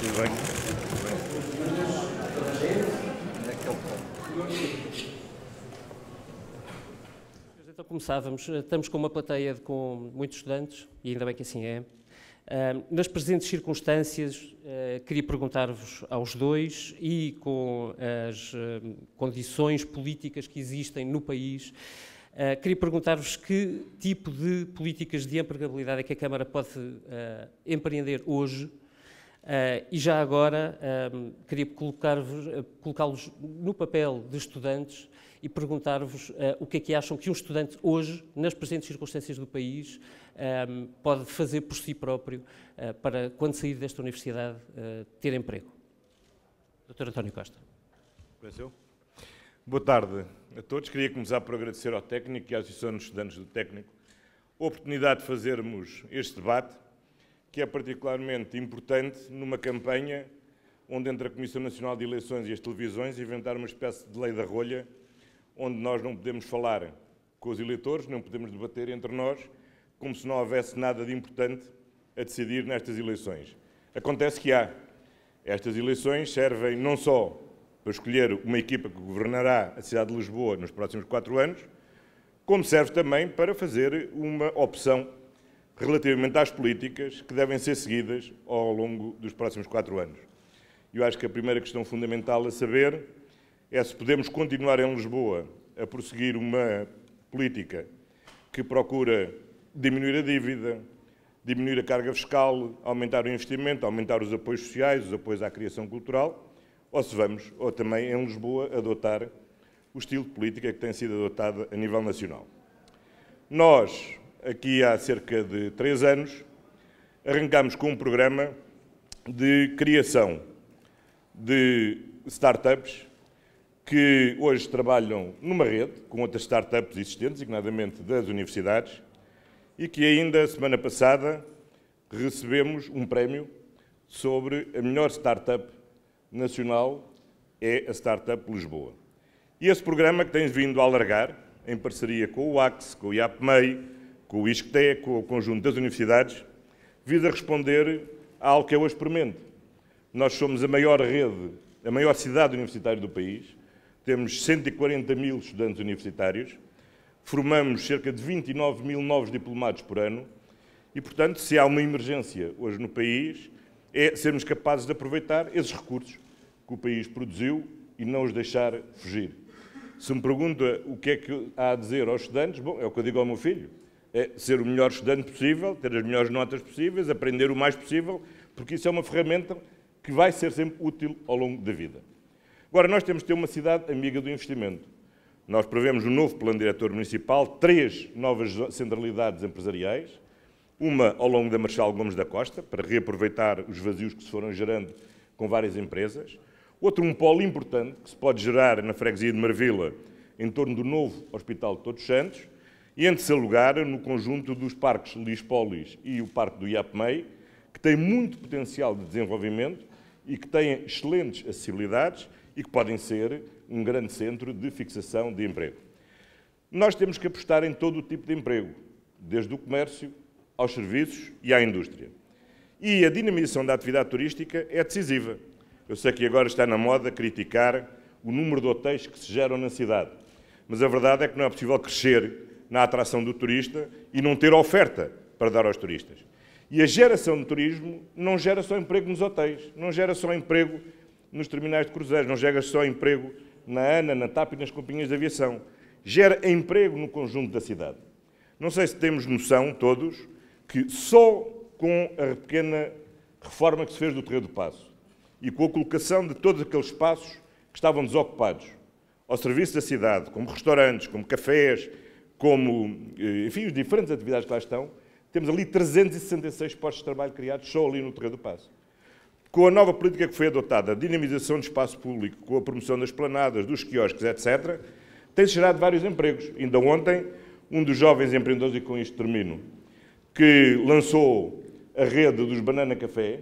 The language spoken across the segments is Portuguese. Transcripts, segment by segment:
Tudo bem? Então começávamos. Estamos com uma plateia com muitos estudantes, e ainda bem que assim é. Nas presentes circunstâncias, queria perguntar-vos aos dois, e com as condições políticas que existem no país, queria perguntar-vos que tipo de políticas de empregabilidade é que a Câmara pode empreender hoje, e já agora queria colocá-los no papel de estudantes e perguntar-vos o que é que acham que um estudante hoje, nas presentes circunstâncias do país, pode fazer por si próprio para, quando sair desta universidade, ter emprego. Dr. António Costa. Boa tarde a todos. Queria começar por agradecer ao técnico e à Associação de Estudantes do Técnico a oportunidade de fazermos este debate, que é particularmente importante numa campanha onde, entre a Comissão Nacional de Eleições e as televisões, inventaram uma espécie de lei da rolha, onde nós não podemos falar com os eleitores, não podemos debater entre nós, como se não houvesse nada de importante a decidir nestas eleições. Acontece que há. Estas eleições servem não só para escolher uma equipa que governará a cidade de Lisboa nos próximos 4 anos, como serve também para fazer uma opção relativamente às políticas que devem ser seguidas ao longo dos próximos 4 anos. Eu acho que a primeira questão fundamental a saber é se podemos continuar em Lisboa a prosseguir uma política que procura diminuir a dívida, diminuir a carga fiscal, aumentar o investimento, aumentar os apoios sociais, os apoios à criação cultural, ou se vamos, ou também em Lisboa, adotar o estilo de política que tem sido adotado a nível nacional. Nós, aqui há cerca de 3 anos, arrancámos com um programa de criação de startups que hoje trabalham numa rede com outras startups existentes, designadamente das universidades, e que ainda, semana passada, recebemos um prémio sobre a melhor startup nacional, é a Startup Lisboa. E esse programa, que tem vindo a alargar, em parceria com o ACS, com o IAPMEI, com o ISCTE, com o conjunto das universidades, visa responder a algo que é hoje premente. Nós somos a maior rede, a maior cidade universitária do país, temos 140 mil estudantes universitários, formamos cerca de 29 mil novos diplomados por ano e, portanto, se há uma emergência hoje no país, é sermos capazes de aproveitar esses recursos que o país produziu e não os deixar fugir. Se me pergunta o que é que há a dizer aos estudantes, bom, é o que eu digo ao meu filho, é ser o melhor estudante possível, ter as melhores notas possíveis, aprender o mais possível, porque isso é uma ferramenta que vai ser sempre útil ao longo da vida. Agora, nós temos de ter uma cidade amiga do investimento. Nós prevemos no novo Plano Diretor Municipal 3 novas centralidades empresariais, uma ao longo da Marechal Gomes da Costa, para reaproveitar os vazios que se foram gerando com várias empresas, outro um polo importante que se pode gerar na freguesia de Marvila, em torno do novo Hospital de Todos os Santos, e, em terceiro lugar, no conjunto dos parques Lispolis e o Parque do IAPMEI, que tem muito potencial de desenvolvimento e que têm excelentes acessibilidades e que podem ser um grande centro de fixação de emprego. Nós temos que apostar em todo o tipo de emprego, desde o comércio aos serviços e à indústria. E a dinamização da atividade turística é decisiva. Eu sei que agora está na moda criticar o número de hotéis que se geram na cidade, mas a verdade é que não é possível crescer na atração do turista e não ter oferta para dar aos turistas. E a geração de turismo não gera só emprego nos hotéis, não gera só emprego nos terminais de cruzeiros, não gera só emprego na ANA, na TAP e nas companhias de aviação. Gera emprego no conjunto da cidade. Não sei se temos noção, todos, que só com a pequena reforma que se fez do Terreiro do Paço e com a colocação de todos aqueles espaços que estavam desocupados ao serviço da cidade, como restaurantes, como cafés, como, enfim, as diferentes atividades que lá estão, temos ali 366 postos de trabalho criados só ali no Terreiro do Paço. Com a nova política que foi adotada, a dinamização do espaço público, com a promoção das esplanadas, dos quiosques, etc., tem-se gerado vários empregos. Ainda ontem, um dos jovens empreendedores, e com isto termino, que lançou a rede dos Banana Café,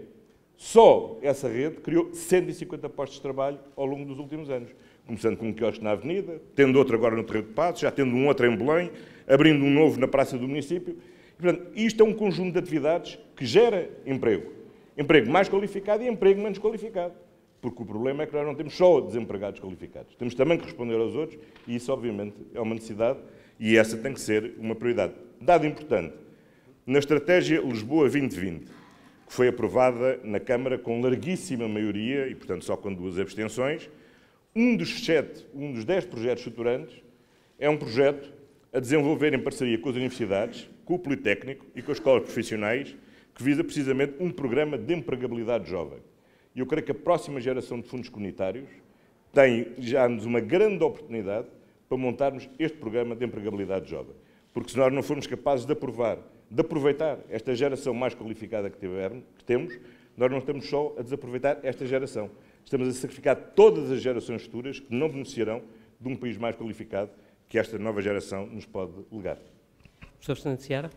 só essa rede criou 150 postos de trabalho ao longo dos últimos anos. Começando com um quiosque na Avenida, tendo outro agora no Terreiro de Paços, já tendo um outro em Belém, abrindo um novo na Praça do Município. E, portanto, isto é um conjunto de atividades que gera emprego. Emprego mais qualificado e emprego menos qualificado. Porque o problema é que nós não temos só desempregados qualificados. Temos também que responder aos outros e isso, obviamente, é uma necessidade e essa tem que ser uma prioridade. Dado importante, na Estratégia Lisboa 2020, que foi aprovada na Câmara com larguíssima maioria e, portanto, só com 2 abstenções, um dos 10 projetos estruturantes é um projeto a desenvolver em parceria com as universidades, com o Politécnico e com as escolas profissionais, que visa precisamente um programa de empregabilidade jovem. E eu creio que a próxima geração de fundos comunitários tem já-nos uma grande oportunidade para montarmos este programa de empregabilidade jovem. Porque se nós não formos capazes de aproveitar esta geração mais qualificada que temos, nós não estamos só a desaproveitar esta geração. Estamos a sacrificar todas as gerações futuras que não beneficiarão de um país mais qualificado que esta nova geração nos pode legar. Professor Fernando Seara.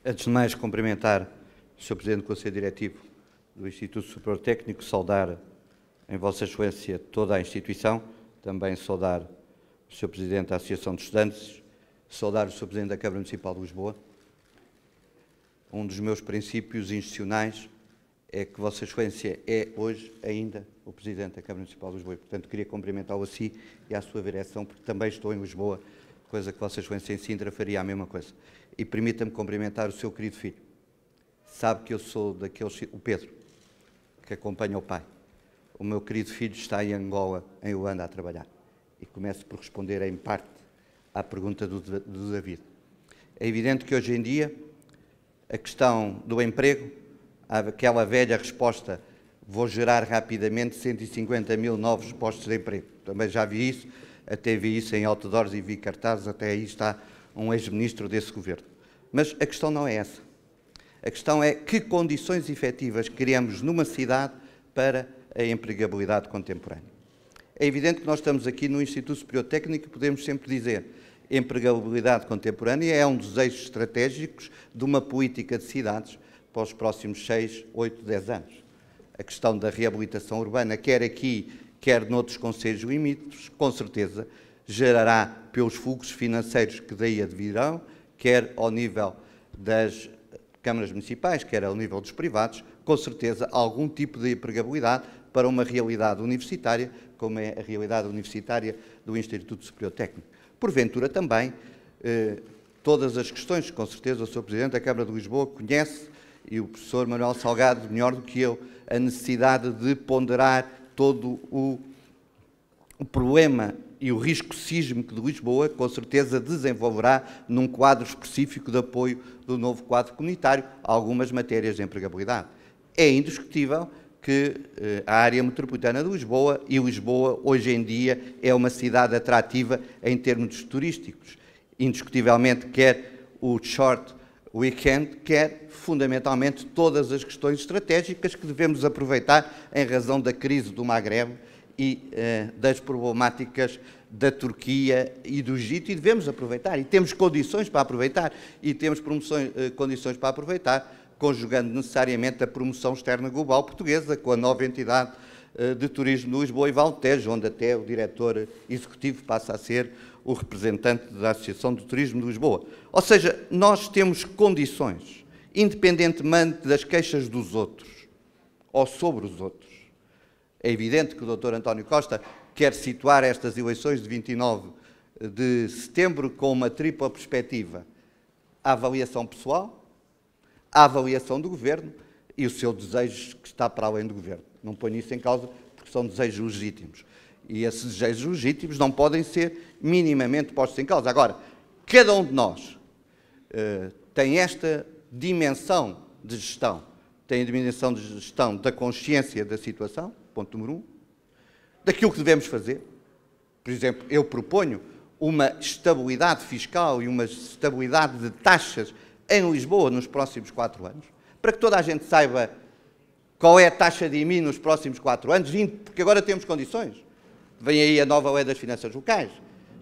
Antes de mais, cumprimentar o Sr. Presidente do Conselho Diretivo do Instituto Superior Técnico, saudar em Vossa Excelência toda a instituição, também saudar o Sr. Presidente da Associação de Estudantes, saudar o Sr. Presidente da Câmara Municipal de Lisboa. Um dos meus princípios institucionais é que Vossa Excelência é hoje ainda o Presidente da Câmara Municipal de Lisboa e, portanto, queria cumprimentá-lo a si e à sua direção, porque também estou em Lisboa, coisa que Vossa Excelência em Sintra faria a mesma coisa. E permita-me cumprimentar o seu querido filho. Sabe que eu sou daqueles... O Pedro, que acompanha o pai. O meu querido filho está em Angola, em Luanda, a trabalhar. E começo por responder, em parte, à pergunta do David. É evidente que hoje em dia a questão do emprego, aquela velha resposta, vou gerar rapidamente 150 mil novos postos de emprego. Também já vi isso, até vi isso em outdoors e vi cartazes, até aí está um ex-ministro desse governo. Mas a questão não é essa. A questão é que condições efetivas criamos numa cidade para a empregabilidade contemporânea. É evidente que nós estamos aqui no Instituto Superior Técnico e podemos sempre dizer empregabilidade contemporânea é um dos eixos estratégicos de uma política de cidades para os próximos 6, 8, 10 anos. A questão da reabilitação urbana, quer aqui, quer noutros concelhos limítrofes, com certeza gerará pelos fluxos financeiros que daí advirão, quer ao nível das câmaras municipais, quer ao nível dos privados, com certeza algum tipo de empregabilidade para uma realidade universitária, como é a realidade universitária do Instituto Superior Técnico. Porventura também, todas as questões, com certeza o Sr. Presidente da Câmara de Lisboa conhece, e o professor Manuel Salgado melhor do que eu, a necessidade de ponderar todo o problema e o risco sísmico de Lisboa, com certeza desenvolverá num quadro específico de apoio do novo quadro comunitário algumas matérias de empregabilidade. É indiscutível que a área metropolitana de Lisboa, e Lisboa hoje em dia é uma cidade atrativa em termos turísticos. Indiscutivelmente quer o short weekend, quer fundamentalmente todas as questões estratégicas que devemos aproveitar em razão da crise do Magreb e das problemáticas da Turquia e do Egito, e devemos aproveitar, e temos condições para aproveitar, e temos condições para aproveitar, conjugando necessariamente a promoção externa global portuguesa com a nova entidade de turismo de Lisboa e Valtejo, onde até o diretor executivo passa a ser o representante da Associação do Turismo de Lisboa. Ou seja, nós temos condições, independentemente das queixas dos outros, ou sobre os outros. É evidente que o Dr. António Costa quer situar estas eleições de 29 de setembro com uma tripla perspectiva: a avaliação pessoal, a avaliação do Governo e o seu desejo que está para além do Governo. Não ponho isso em causa porque são desejos legítimos. E esses desejos legítimos não podem ser minimamente postos em causa. Agora, cada um de nós tem esta dimensão de gestão, tem a dimensão de gestão da consciência da situação, ponto número 1, daquilo que devemos fazer. Por exemplo, eu proponho uma estabilidade fiscal e uma estabilidade de taxas em Lisboa nos próximos 4 anos, para que toda a gente saiba qual é a taxa de IMI nos próximos 4 anos, porque agora temos condições. Vem aí a nova lei das finanças locais,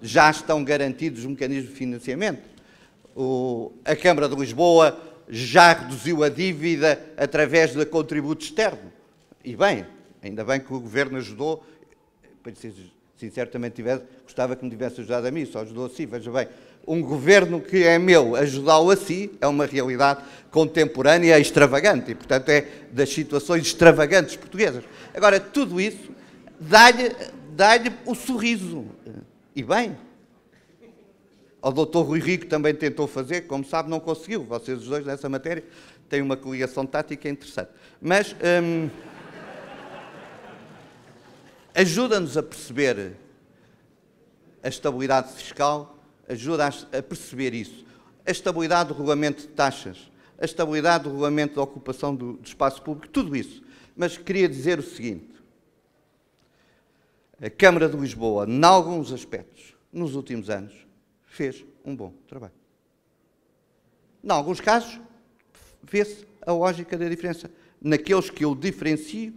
já estão garantidos os mecanismos de financiamento. A Câmara de Lisboa já reduziu a dívida através de contributo externo. E bem, ainda bem que o Governo ajudou, para ser sincero, também gostava que me tivesse ajudado a mim, só ajudou assim, veja bem, um governo que é meu ajudá-lo a si, é uma realidade contemporânea e extravagante, e, portanto, é das situações extravagantes portuguesas. Agora, tudo isso dá-lhe o sorriso. E bem, o Dr. Rui Rico também tentou fazer, como sabe, não conseguiu. Vocês os dois, nessa matéria, têm uma coligação tática interessante. Mas ajuda-nos a perceber a estabilidade fiscal, ajuda a perceber isso. A estabilidade do regulamento de taxas, a estabilidade do regulamento da ocupação do espaço público, tudo isso. Mas queria dizer o seguinte: a Câmara de Lisboa, em alguns aspectos, nos últimos anos, fez um bom trabalho. Em alguns casos, vê-se a lógica da diferença. Naqueles que eu diferencio,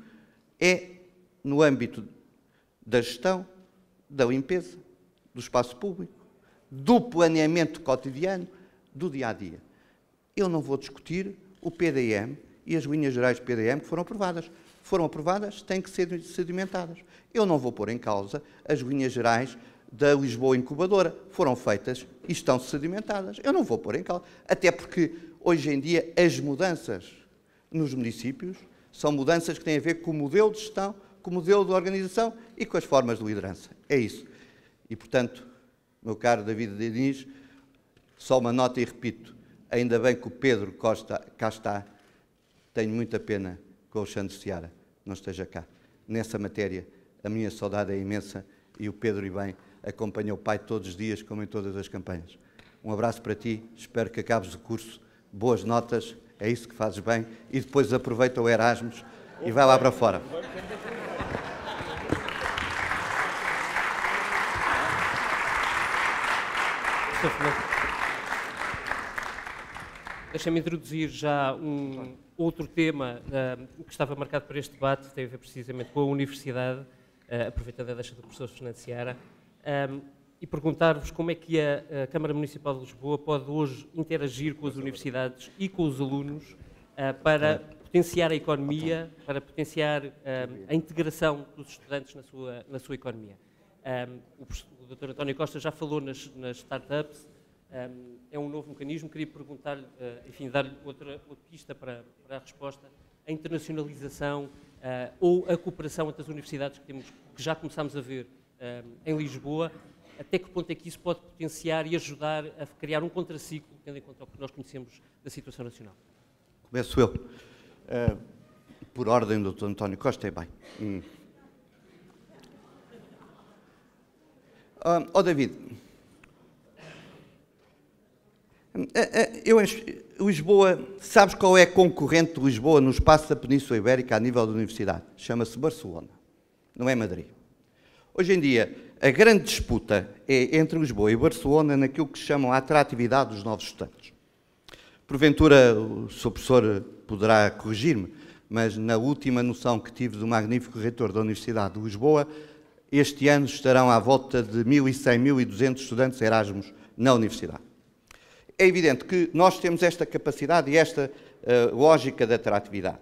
é no âmbito da gestão, da limpeza, do espaço público, do planeamento cotidiano, do dia-a-dia. Eu não vou discutir o PDM e as linhas gerais do PDM que foram aprovadas. Foram aprovadas, têm que ser sedimentadas. Eu não vou pôr em causa as linhas gerais da Lisboa Incubadora. Foram feitas e estão sedimentadas. Eu não vou pôr em causa. Até porque, hoje em dia, as mudanças nos municípios são mudanças que têm a ver com o modelo de gestão, com o modelo de organização e com as formas de liderança. É isso. E, portanto, meu caro David Diniz, só uma nota e repito, ainda bem que o Pedro Costa cá está. Tenho muita pena que o Alexandre Seara não esteja cá. Nessa matéria, a minha saudade é imensa e o Pedro, e bem, acompanha o pai todos os dias, como em todas as campanhas. Um abraço para ti, espero que acabes o curso, boas notas, é isso que fazes bem, e depois aproveita o Erasmus e vai lá para fora. Deixa-me introduzir já um outro tema que estava marcado para este debate, tem a ver precisamente com a universidade, aproveitando a deixa do professor Fernando Seara, e perguntar-vos como é que a Câmara Municipal de Lisboa pode hoje interagir com as universidades e com os alunos para potenciar a economia, para potenciar a integração dos estudantes na sua economia. O Dr. António Costa já falou nas startups, é um novo mecanismo. Queria perguntar-lhe, enfim, dar-lhe outra pista para a resposta. A internacionalização ou a cooperação entre as universidades que já começámos a ver em Lisboa, até que ponto é que isso pode potenciar e ajudar a criar um contraciclo, tendo em conta o que nós conhecemos da situação nacional? Começo eu. Por ordem do Dr. António Costa, é bem. David, Lisboa, sabes qual é a concorrente de Lisboa no espaço da Península Ibérica a nível da universidade? Chama-se Barcelona, não é Madrid. Hoje em dia, a grande disputa é entre Lisboa e Barcelona naquilo que se chama a atratividade dos novos estudantes. Porventura, o Sr. Professor poderá corrigir-me, mas na última noção que tive do magnífico reitor da Universidade de Lisboa, este ano estarão à volta de 1.100, 1.200 estudantes Erasmus na Universidade. É evidente que nós temos esta capacidade e esta lógica de atratividade.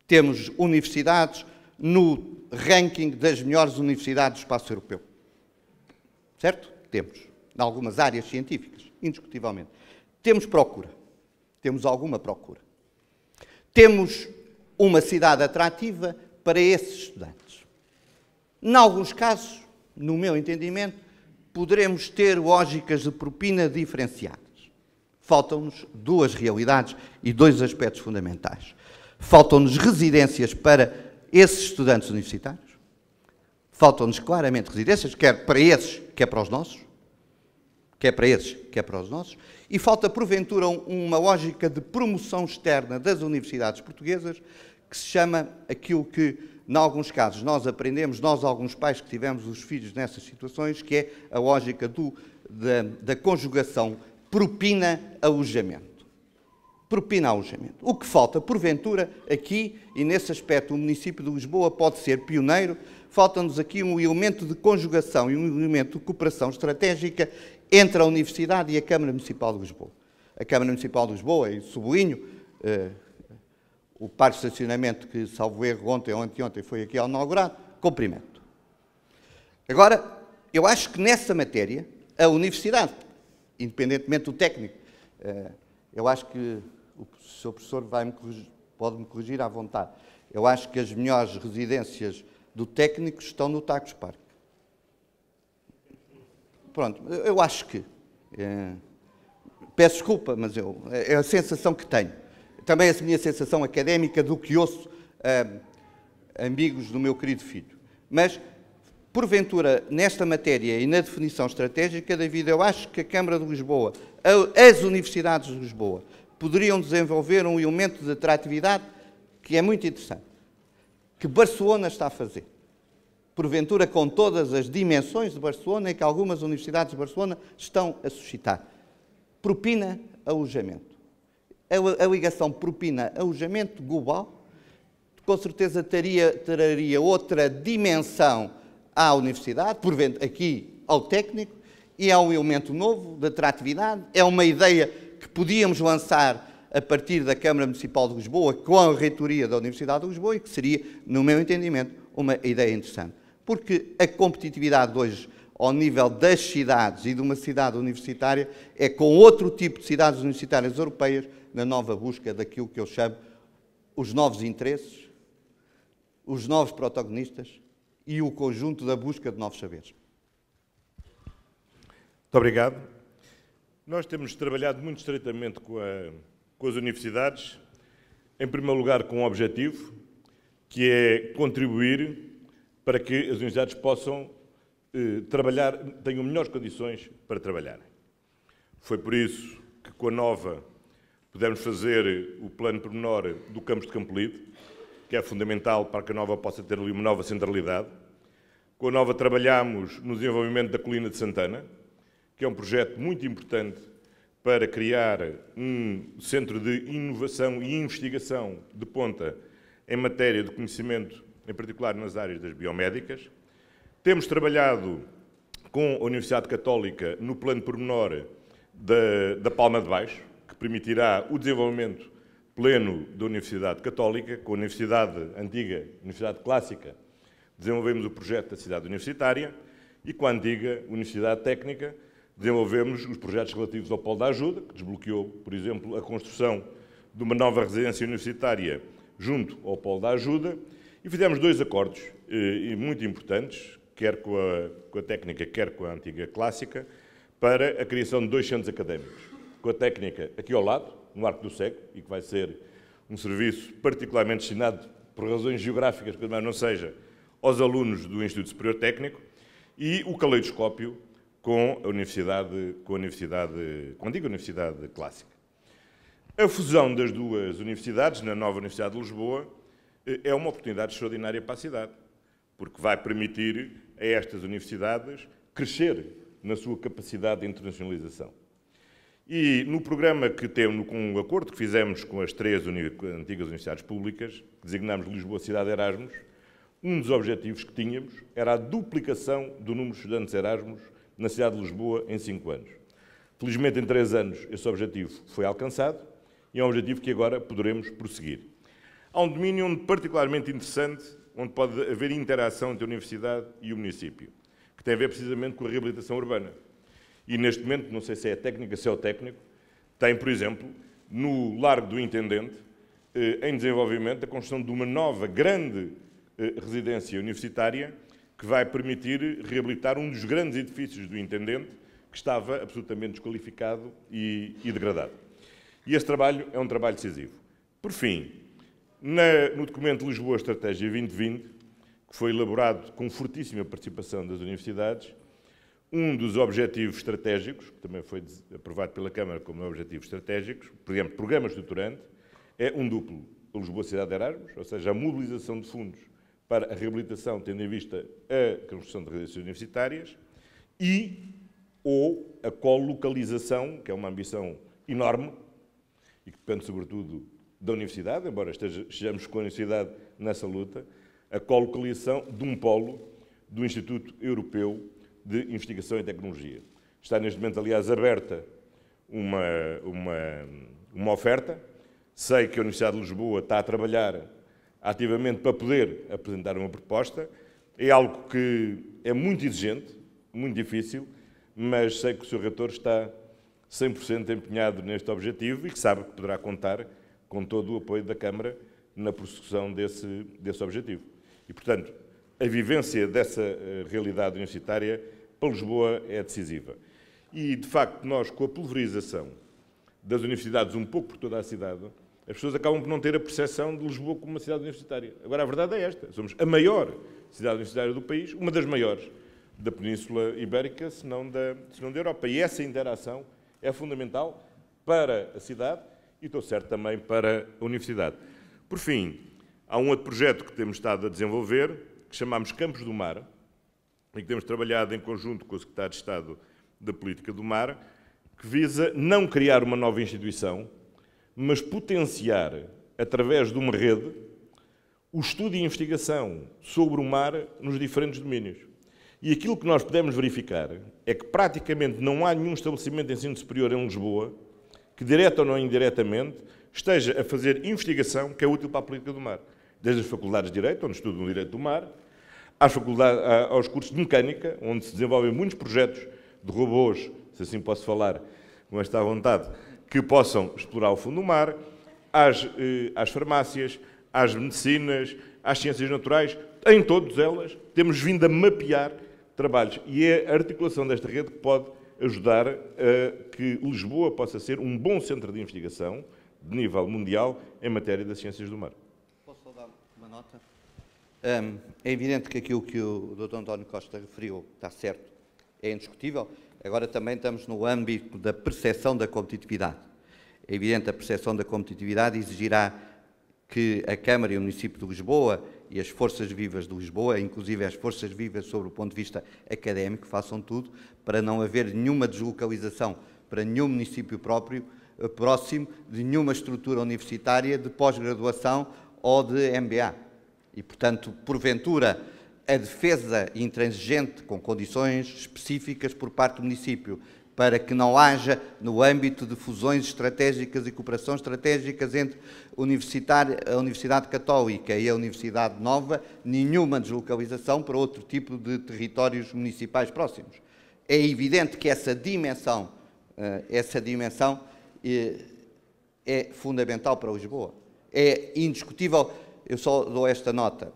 Temos universidades no ranking das melhores universidades do espaço europeu. Certo? Temos. Em algumas áreas científicas, indiscutivelmente. Temos procura. Temos alguma procura. Temos uma cidade atrativa para esses estudantes. Em alguns casos, no meu entendimento, poderemos ter lógicas de propina diferenciadas. Faltam-nos duas realidades e dois aspectos fundamentais. Faltam-nos residências para esses estudantes universitários. Faltam-nos claramente residências, quer para esses, quer para os nossos. Quer para esses, quer para os nossos. E falta, porventura, uma lógica de promoção externa das universidades portuguesas, que se chama aquilo que, em alguns casos, nós aprendemos, nós, alguns pais que tivemos os filhos nessas situações, que é a lógica da conjugação propina-alojamento. Propina-alojamento. O que falta, porventura, aqui, e nesse aspecto o município de Lisboa pode ser pioneiro, falta-nos aqui um elemento de conjugação e um elemento de cooperação estratégica entre a Universidade e a Câmara Municipal de Lisboa. A Câmara Municipal de Lisboa, e sublinho, o parque de estacionamento que, salvo erro, ontem ou anteontem foi aqui inaugurado, cumprimento. Agora, eu acho que nessa matéria, a Universidade independentemente do técnico. Eu acho que o Sr. Professor pode-me corrigir à vontade. Eu acho que as melhores residências do técnico estão no Tagus Park. Pronto, eu acho que... peço desculpa, mas é a sensação que tenho. Também a minha sensação académica do que ouço amigos do meu querido filho. Mas, porventura, nesta matéria e na definição estratégica, David, eu acho que a Câmara de Lisboa, as universidades de Lisboa, poderiam desenvolver um elemento de atratividade que é muito interessante, que Barcelona está a fazer. Porventura, com todas as dimensões de Barcelona e que algumas universidades de Barcelona estão a suscitar. Propina-alojamento. A ligação propina-alojamento global, com certeza traria outra dimensão à universidade, aqui ao técnico, e é um elemento novo de atratividade, é uma ideia que podíamos lançar a partir da Câmara Municipal de Lisboa, com a reitoria da Universidade de Lisboa, e que seria, no meu entendimento, uma ideia interessante. Porque a competitividade de hoje, ao nível das cidades e de uma cidade universitária, é com outro tipo de cidades universitárias europeias, na nova busca daquilo que eu chamo os novos interesses, os novos protagonistas e o conjunto da busca de novos saberes. Muito obrigado. Nós temos trabalhado muito estreitamente com as universidades, em primeiro lugar com um objetivo, que é contribuir para que as universidades possam trabalhar, tenham melhores condições para trabalhar. Foi por isso que com a Nova pudemos fazer o plano pormenor do campus de Campolide, que é fundamental para que a Nova possa ter ali uma nova centralidade. Com a Nova trabalhámos no desenvolvimento da Colina de Santana, que é um projeto muito importante para criar um centro de inovação e investigação de ponta em matéria de conhecimento, em particular nas áreas das biomédicas. Temos trabalhado com a Universidade Católica no plano pormenor da Palma de Baixo, que permitirá o desenvolvimento pleno da Universidade Católica. Com a antiga Universidade Clássica, desenvolvemos o projeto da cidade universitária, e com a antiga Universidade Técnica desenvolvemos os projetos relativos ao Polo da Ajuda, que desbloqueou, por exemplo, a construção de uma nova residência universitária junto ao Polo da Ajuda, e fizemos 2 acordos muito importantes, quer com a Técnica, quer com a antiga Clássica, para a criação de 2 centros académicos. Com a Técnica aqui ao lado, no Arco do Cego, e que vai ser um serviço particularmente destinado, por razões geográficas, que não seja, aos alunos do Instituto Superior Técnico, e o Caleidoscópio com a antiga Universidade Clássica. A fusão das 2 universidades, na nova Universidade de Lisboa, é uma oportunidade extraordinária para a cidade, porque vai permitir a estas universidades crescer na sua capacidade de internacionalização. E no programa que temos, com o acordo que fizemos com as 3 antigas universidades públicas, que designámos Lisboa Cidade Erasmus, um dos objetivos que tínhamos era a duplicação do número de estudantes Erasmus na cidade de Lisboa em 5 anos. Felizmente, em 3 anos, esse objetivo foi alcançado e é um objetivo que agora poderemos prosseguir. Há um domínio particularmente interessante, onde pode haver interação entre a universidade e o município, que tem a ver precisamente com a reabilitação urbana. E neste momento, não sei se é a técnica, se é o técnico, tem, por exemplo, no Largo do Intendente, em desenvolvimento, a construção de uma nova grande residência universitária que vai permitir reabilitar um dos grandes edifícios do Intendente, que estava absolutamente desqualificado e degradado. E esse trabalho é um trabalho decisivo. Por fim, no documento Lisboa Estratégia 2020, que foi elaborado com fortíssima participação das universidades, um dos objetivos estratégicos, que também foi aprovado pela Câmara como objetivos estratégicos, por exemplo, programa estruturante, é um duplo: a Lisboa Cidade de Erasmus, ou seja, a mobilização de fundos para a reabilitação, tendo em vista a construção de residências universitárias, ou a colocalização, que é uma ambição enorme, e que depende sobretudo da universidade, embora estejamos com a universidade nessa luta, a colocalização de um polo do Instituto Europeu de Investigação e Tecnologia. Está neste momento, aliás, aberta uma oferta. Sei que a Universidade de Lisboa está a trabalhar ativamente para poder apresentar uma proposta. É algo que é muito exigente, muito difícil, mas sei que o Sr. Reitor está 100% empenhado neste objetivo e que sabe que poderá contar com todo o apoio da Câmara na prossecução desse objetivo. E, portanto, a vivência dessa realidade universitária para Lisboa é decisiva. E, de facto, nós, com a pulverização das universidades um pouco por toda a cidade, as pessoas acabam por não ter a percepção de Lisboa como uma cidade universitária. Agora, a verdade é esta. Somos a maior cidade universitária do país, uma das maiores da Península Ibérica, se não da Europa. E essa interação é fundamental para a cidade e, estou certo, também para a universidade. Por fim, há um outro projeto que temos estado a desenvolver, que chamamos Campos do Mar, e que temos trabalhado em conjunto com o Secretário de Estado da Política do Mar, que visa não criar uma nova instituição, mas potenciar, através de uma rede, o estudo e a investigação sobre o mar nos diferentes domínios. E aquilo que nós podemos verificar é que praticamente não há nenhum estabelecimento de ensino superior em Lisboa que, direta ou não indiretamente, esteja a fazer investigação que é útil para a política do mar. Desde as faculdades de Direito, onde estudam o direito do mar, aos cursos de Mecânica, onde se desenvolvem muitos projetos de robôs, se assim posso falar com esta vontade, que possam explorar o fundo do mar, às farmácias, às medicinas, às ciências naturais, em todas elas temos vindo a mapear trabalhos. E é a articulação desta rede que pode ajudar a que Lisboa possa ser um bom centro de investigação de nível mundial em matéria das ciências do mar. Posso só dar uma nota? É evidente que aquilo que o Dr. António Costa referiu está certo, é indiscutível. Agora também estamos no âmbito da percepção da competitividade. É evidente que a percepção da competitividade exigirá que a Câmara e o município de Lisboa e as forças vivas de Lisboa, inclusive as forças vivas sobre o ponto de vista académico, façam tudo para não haver nenhuma deslocalização para nenhum município próximo de nenhuma estrutura universitária de pós-graduação ou de MBA. E, portanto, porventura, a defesa intransigente com condições específicas por parte do município para que não haja, no âmbito de fusões estratégicas e cooperação estratégicas entre a Universidade Católica e a Universidade Nova, nenhuma deslocalização para outro tipo de territórios municipais próximos. É evidente que essa dimensão é fundamental para Lisboa. É indiscutível, eu só dou esta nota.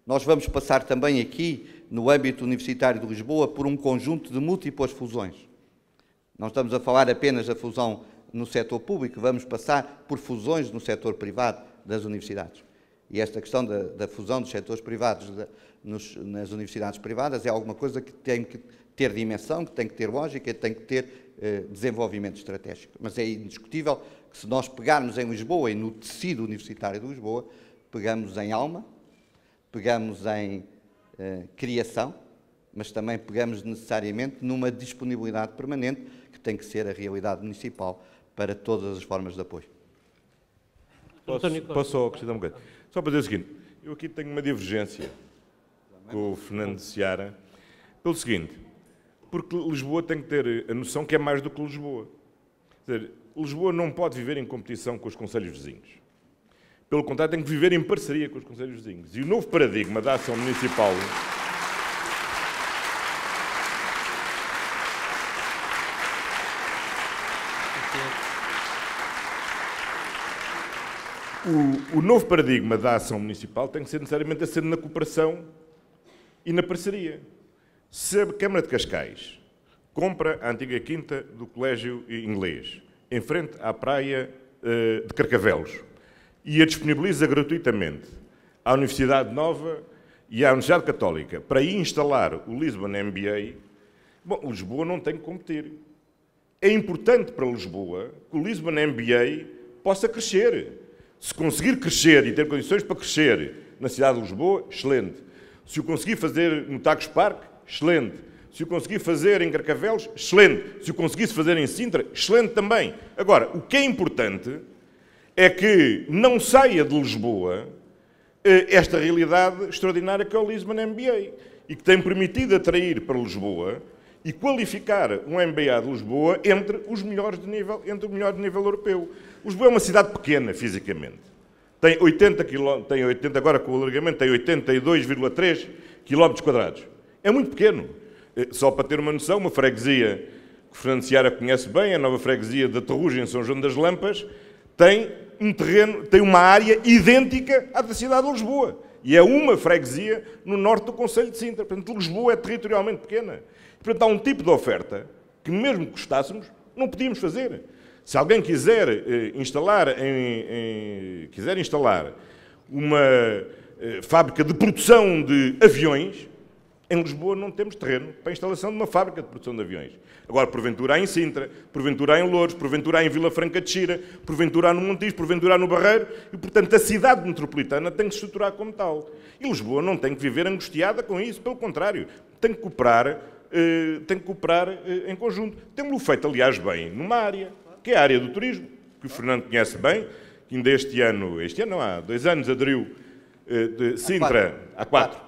Nós vamos passar também aqui, no âmbito universitário de Lisboa, por um conjunto de múltiplas fusões. Não estamos a falar apenas da fusão no setor público, vamos passar por fusões no setor privado das universidades. E esta questão da fusão dos setores privados nas universidades privadas é alguma coisa que tem que ter dimensão, que tem que ter lógica, que tem que ter desenvolvimento estratégico. Mas é indiscutível que se nós pegarmos em Lisboa e no tecido universitário de Lisboa, pegamos em alma, pegamos em criação, mas também pegamos necessariamente numa disponibilidade permanente que tem que ser a realidade municipal para todas as formas de apoio. Posso só acrescentar um bocadinho? Só para dizer o seguinte, eu aqui tenho uma divergência com o Fernando de Seara, pelo seguinte, porque Lisboa tem que ter a noção que é mais do que Lisboa. Quer dizer, Lisboa não pode viver em competição com os concelhos vizinhos. Pelo contrário, tem que viver em parceria com os concelhos vizinhos. E o novo paradigma da ação municipal... O novo paradigma da ação municipal tem que ser necessariamente assente na cooperação e na parceria. Se a Câmara de Cascais compra a antiga quinta do Colégio Inglês, em frente à praia de Carcavelos, e a disponibiliza gratuitamente à Universidade Nova e à Universidade Católica para aí instalar o Lisbon MBA, bom, Lisboa não tem que competir. É importante para Lisboa que o Lisbon MBA possa crescer. Se conseguir crescer e ter condições para crescer na cidade de Lisboa, excelente. Se o conseguir fazer no Tagus Park, excelente. Se o conseguir fazer em Carcavelos, excelente. Se o conseguisse fazer em Sintra, excelente também. Agora, o que é importante é que não saia de Lisboa esta realidade extraordinária que é o Lisbon MBA e que tem permitido atrair para Lisboa e qualificar um MBA de Lisboa entre os melhores de nível europeu. Lisboa é uma cidade pequena, fisicamente. Tem 80 agora com o alargamento, tem 82,3 km². É muito pequeno. Só para ter uma noção, uma freguesia que Fernando Seara conhece bem, a nova freguesia da Terrugem, em São João das Lampas, tem um terreno, tem uma área idêntica à da cidade de Lisboa. E é uma freguesia no norte do concelho de Sintra. Portanto, Lisboa é territorialmente pequena. Portanto, há um tipo de oferta que, mesmo que gostássemos, não podíamos fazer. Se alguém quiser instalar uma fábrica de produção de aviões, em Lisboa não temos terreno para a instalação de uma fábrica de produção de aviões. Agora, porventura há em Sintra, porventura há em Louros, porventura há em Vila Franca de Xira, porventura há no Montijo, porventura há no Barreiro, e, portanto, a cidade metropolitana tem que se estruturar como tal. E Lisboa não tem que viver angustiada com isso, pelo contrário, tem que cooperar em conjunto. Temos-lo feito, aliás, bem, numa área, que é a área do turismo, que o Fernando conhece bem, que ainda este ano não, há 2 anos, aderiu de Sintra, há 4,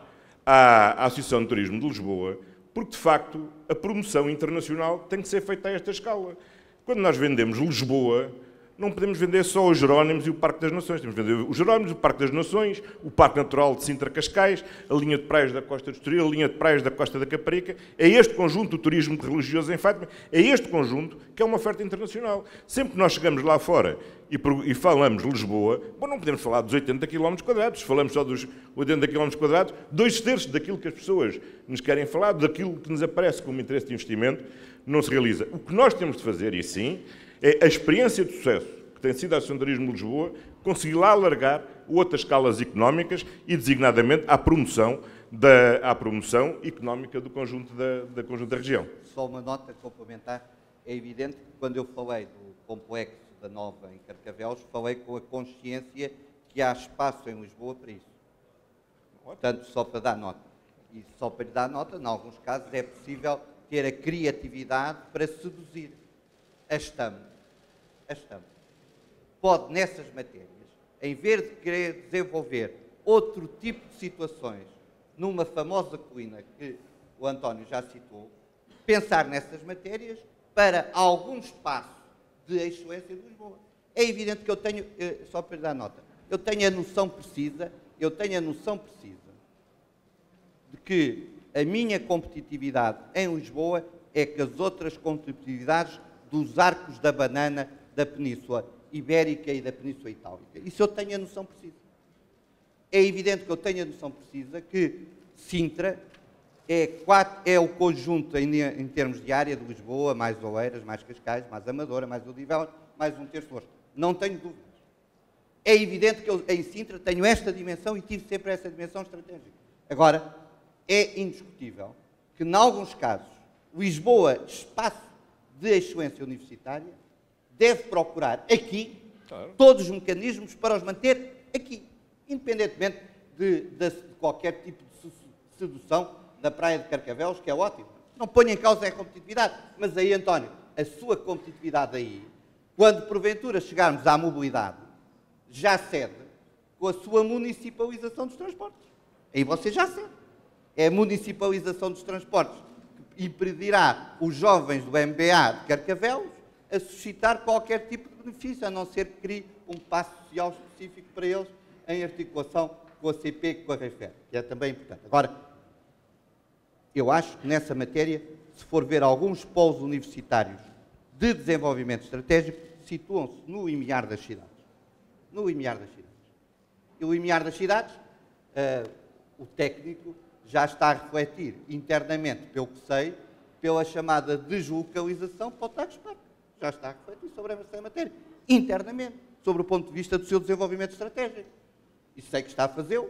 à Associação de Turismo de Lisboa, porque, de facto, a promoção internacional tem que ser feita a esta escala. Quando nós vendemos Lisboa, não podemos vender só os Jerónimos e o Parque das Nações. Temos que vender os Jerónimos, o Parque das Nações, o Parque Natural de Sintra-Cascais, a linha de praias da Costa do Estoril, a linha de praias da Costa da Caparica. É este conjunto, o turismo religioso em Fátima, é este conjunto que é uma oferta internacional. Sempre que nós chegamos lá fora e falamos Lisboa, bom, não podemos falar dos 80 km². Se falamos só dos 80 km², 2/3 daquilo que as pessoas nos querem falar, daquilo que nos aparece como interesse de investimento, não se realiza. O que nós temos de fazer, e sim, é a experiência de sucesso que tem sido a Associação de Turismo de Lisboa, conseguir lá alargar outras escalas económicas e, designadamente, à promoção económica do conjunto da região. Só uma nota complementar. É evidente que quando eu falei do complexo da Nova em Carcavelos, falei com a consciência que há espaço em Lisboa para isso. Portanto, só para dar nota. E só para lhe dar nota, em alguns casos é possível ter a criatividade para seduzir a estampa. Pode, nessas matérias, em vez de querer desenvolver outro tipo de situações numa famosa colina que o António já citou, pensar nessas matérias para algum espaço de excelência de Lisboa. É evidente que eu tenho, só para lhe dar nota, eu tenho a noção precisa de que a minha competitividade em Lisboa é que as outras competitividades dos arcos da banana da Península Ibérica e da Península Itálica. Isso eu tenho a noção precisa. É evidente que eu tenho a noção precisa que Sintra é o conjunto, em termos de área, de Lisboa, mais Oeiras, mais Cascais, mais Amadora, mais Odivelas, mais 1/3 de Louros. Não tenho dúvidas. É evidente que eu, em Sintra, tenho esta dimensão e tive sempre essa dimensão estratégica. Agora, é indiscutível que, em alguns casos, Lisboa, espaço de excelência universitária, deve procurar aqui todos os mecanismos para os manter aqui, independentemente de qualquer tipo de sedução da praia de Carcavelos, que é ótimo. Não ponho em causa a competitividade, mas aí, António, a sua competitividade aí, quando porventura chegarmos à mobilidade, já cede com a sua municipalização dos transportes. Aí você já cede. É a municipalização dos transportes que impedirá os jovens do MBA de Carcavelos a suscitar qualquer tipo de benefício, a não ser que crie um passo social específico para eles em articulação com a CP e com a REFER, que é também importante. Agora, eu acho que nessa matéria, se for ver alguns polos universitários de desenvolvimento estratégico, situam-se no limiar das cidades. No limiar das cidades. E o limiar das cidades, o técnico já está a refletir internamente, pelo que sei, pela chamada deslocalização para o Tagus Park. Já está a refletir sobre essa matéria, internamente, sobre o ponto de vista do seu desenvolvimento estratégico. E sei que está a fazê-lo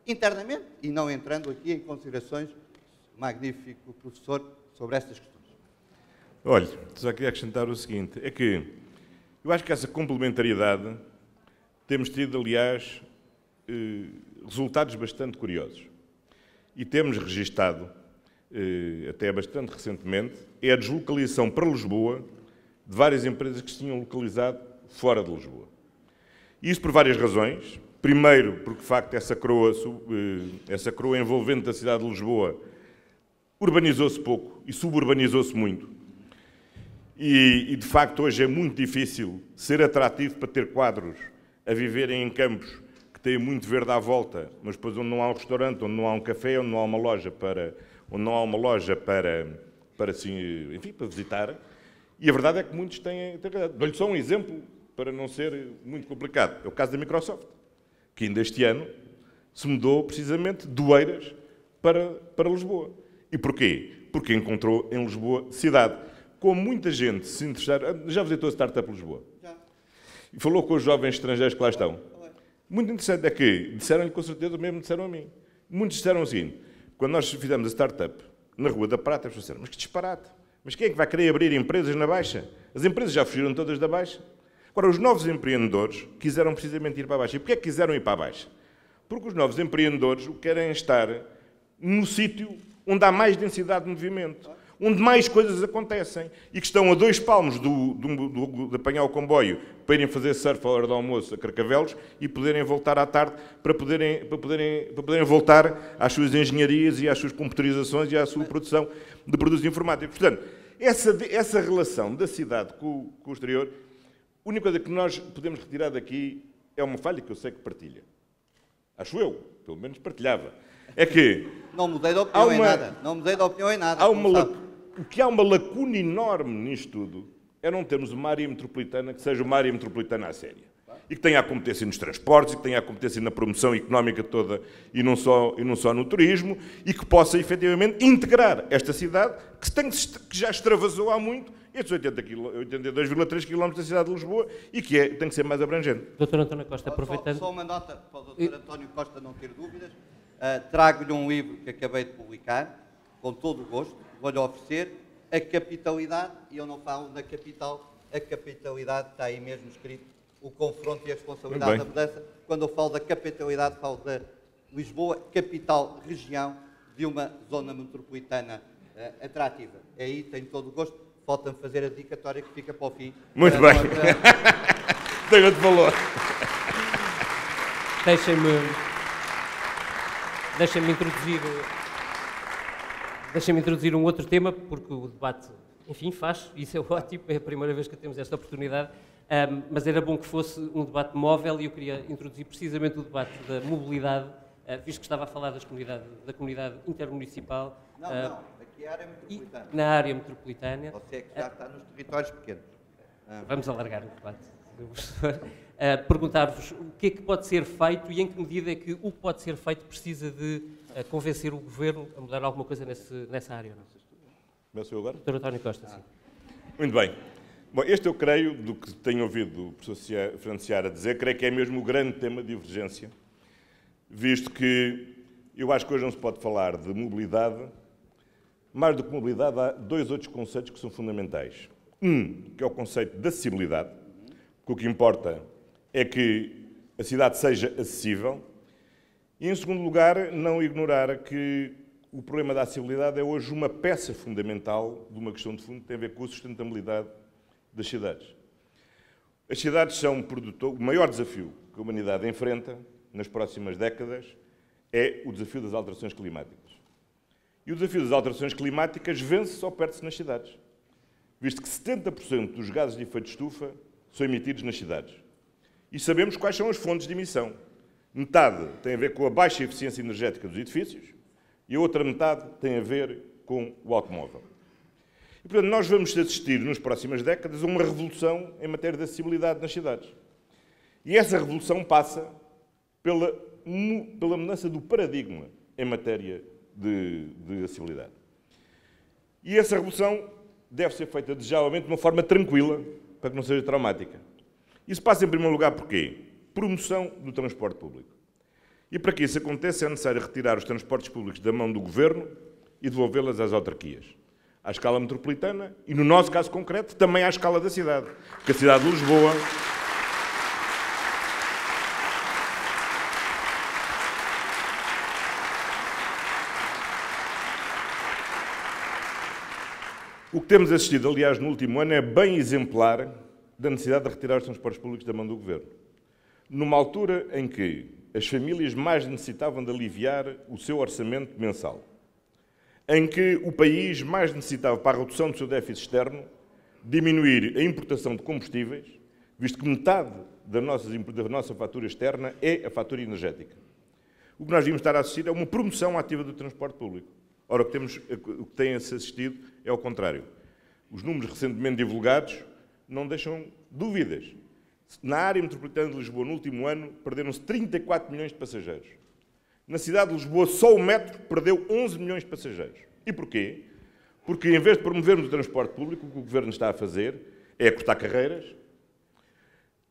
internamente e não entrando aqui em considerações, magnífico professor, sobre estas questões. Olha, só queria acrescentar o seguinte, é que eu acho que essa complementariedade temos tido, aliás, resultados bastante curiosos. E temos registado, até bastante recentemente, é a deslocalização para Lisboa de várias empresas que se tinham localizado fora de Lisboa. Isso por várias razões. Primeiro, porque, de facto, essa coroa envolvente da cidade de Lisboa urbanizou-se pouco e suburbanizou-se muito. E, de facto, hoje é muito difícil ser atrativo para ter quadros a viverem em campos que têm muito verde à volta, mas depois onde não há um restaurante, onde não há um café, onde não há uma loja para para, assim, enfim, para visitar, e a verdade é que muitos têm... Dou-lhe só um exemplo, para não ser muito complicado. É o caso da Microsoft, que ainda este ano se mudou precisamente de Oeiras para Lisboa. E porquê? Porque encontrou em Lisboa cidade. Como muita gente se interessar... Já visitou a Startup Lisboa? Já. E falou com os jovens estrangeiros que lá estão. Muito interessante é que disseram-lhe com certeza o mesmo disseram a mim. Muitos disseram assim, quando nós fizemos a startup na Rua da Prata, eles disseram, mas que disparate, mas quem é que vai querer abrir empresas na Baixa? As empresas já fugiram todas da Baixa. Agora, os novos empreendedores quiseram precisamente ir para a Baixa. E porquê é que quiseram ir para a Baixa? Porque os novos empreendedores querem estar no sítio onde há mais densidade de movimento, onde mais coisas acontecem e que estão a 2 palmos de apanhar o comboio para irem fazer surf à hora do almoço a Carcavelos e poderem voltar à tarde para poderem voltar às suas engenharias e às suas computarizações e à sua produção de produtos informáticos. Portanto, essa relação da cidade com o exterior, a única coisa que nós podemos retirar daqui é uma falha que eu sei que partilha. Acho eu, pelo menos partilhava. É que... Não mudei de opinião em nada. Não mudei de opinião em nada. O que há uma lacuna enorme nisto tudo é não termos uma área metropolitana que seja uma área metropolitana à séria. E que tenha a competência nos transportes, e que tenha a competência na promoção económica toda e não só no turismo, e que possa efetivamente integrar esta cidade que já extravasou há muito estes 82,3 km da cidade de Lisboa e que tem que ser mais abrangente. Dr. António Costa, aproveitando... Só uma nota para o Dr. António Costa não ter dúvidas. Trago-lhe um livro que acabei de publicar, com todo o gosto, vou-lhe oferecer a capitalidade, e eu não falo da capital, a capitalidade está aí mesmo escrito, o confronto e a responsabilidade da mudança. Quando eu falo da capitalidade, falo da Lisboa, capital, região de uma zona metropolitana atrativa. Aí tenho todo o gosto, falta-me fazer a dedicatória que fica para o fim. Muito bem. Tem outro valor. Deixem-me introduzir um outro tema, porque o debate, enfim, isso é ótimo, é a primeira vez que temos esta oportunidade, mas era bom que fosse um debate móvel e eu queria introduzir precisamente o debate da mobilidade, visto que estava a falar da comunidade intermunicipal. Não, aqui é a área metropolitana. Na área metropolitana. Você é que já está nos territórios pequenos. Vamos alargar o debate. Perguntar-vos o que é que pode ser feito e em que medida é que o que pode ser feito precisa de convencer o Governo a mudar alguma coisa nessa área. Começo eu agora? Dr. António Costa, sim. Muito bem. Bom, este eu creio, do que tenho ouvido o professor Franciara dizer, creio que é mesmo o grande tema de divergência, visto que eu acho que hoje não se pode falar de mobilidade. Mais do que mobilidade, há 2 outros conceitos que são fundamentais. Que é o conceito de acessibilidade, que o que importa é que a cidade seja acessível. E, em segundo lugar, não ignorar que o problema da acessibilidade é hoje uma peça fundamental de uma questão de fundo que tem a ver com a sustentabilidade das cidades. As cidades são o maior desafio que a humanidade enfrenta nas próximas décadas é o desafio das alterações climáticas. E o desafio das alterações climáticas vence-se ou perde-se nas cidades, visto que 70% dos gases de efeito de estufa são emitidos nas cidades. E sabemos quais são as fontes de emissão. Metade tem a ver com a baixa eficiência energética dos edifícios e a outra metade tem a ver com o automóvel. E, portanto, nós vamos assistir, nas próximas décadas, a uma revolução em matéria de acessibilidade nas cidades. E essa revolução passa pela mudança do paradigma em matéria de acessibilidade. E essa revolução deve ser feita desejavelmente de uma forma tranquila, para que não seja traumática. Isso passa, em primeiro lugar, por quê? Promoção do transporte público. E para que isso aconteça é necessário retirar os transportes públicos da mão do Governo e devolvê-las às autarquias. À escala metropolitana e, no nosso caso concreto, também à escala da cidade. Porque a cidade de Lisboa... O que temos assistido, aliás, no último ano, é bem exemplar da necessidade de retirar os transportes públicos da mão do Governo. Numa altura em que as famílias mais necessitavam de aliviar o seu orçamento mensal, em que o país mais necessitava, para a redução do seu déficit externo, diminuir a importação de combustíveis, visto que metade da nossa fatura externa é a fatura energética. O que nós devíamos estar a assistir é uma promoção ativa do transporte público. Ora, o que tem-se assistido é ao contrário. Os números recentemente divulgados não deixam dúvidas. Na área metropolitana de Lisboa, no último ano, perderam-se 34 milhões de passageiros. Na cidade de Lisboa, só o metro perdeu 11 milhões de passageiros. E porquê? Porque, em vez de promovermos o transporte público, o que o Governo está a fazer é a cortar carreiras,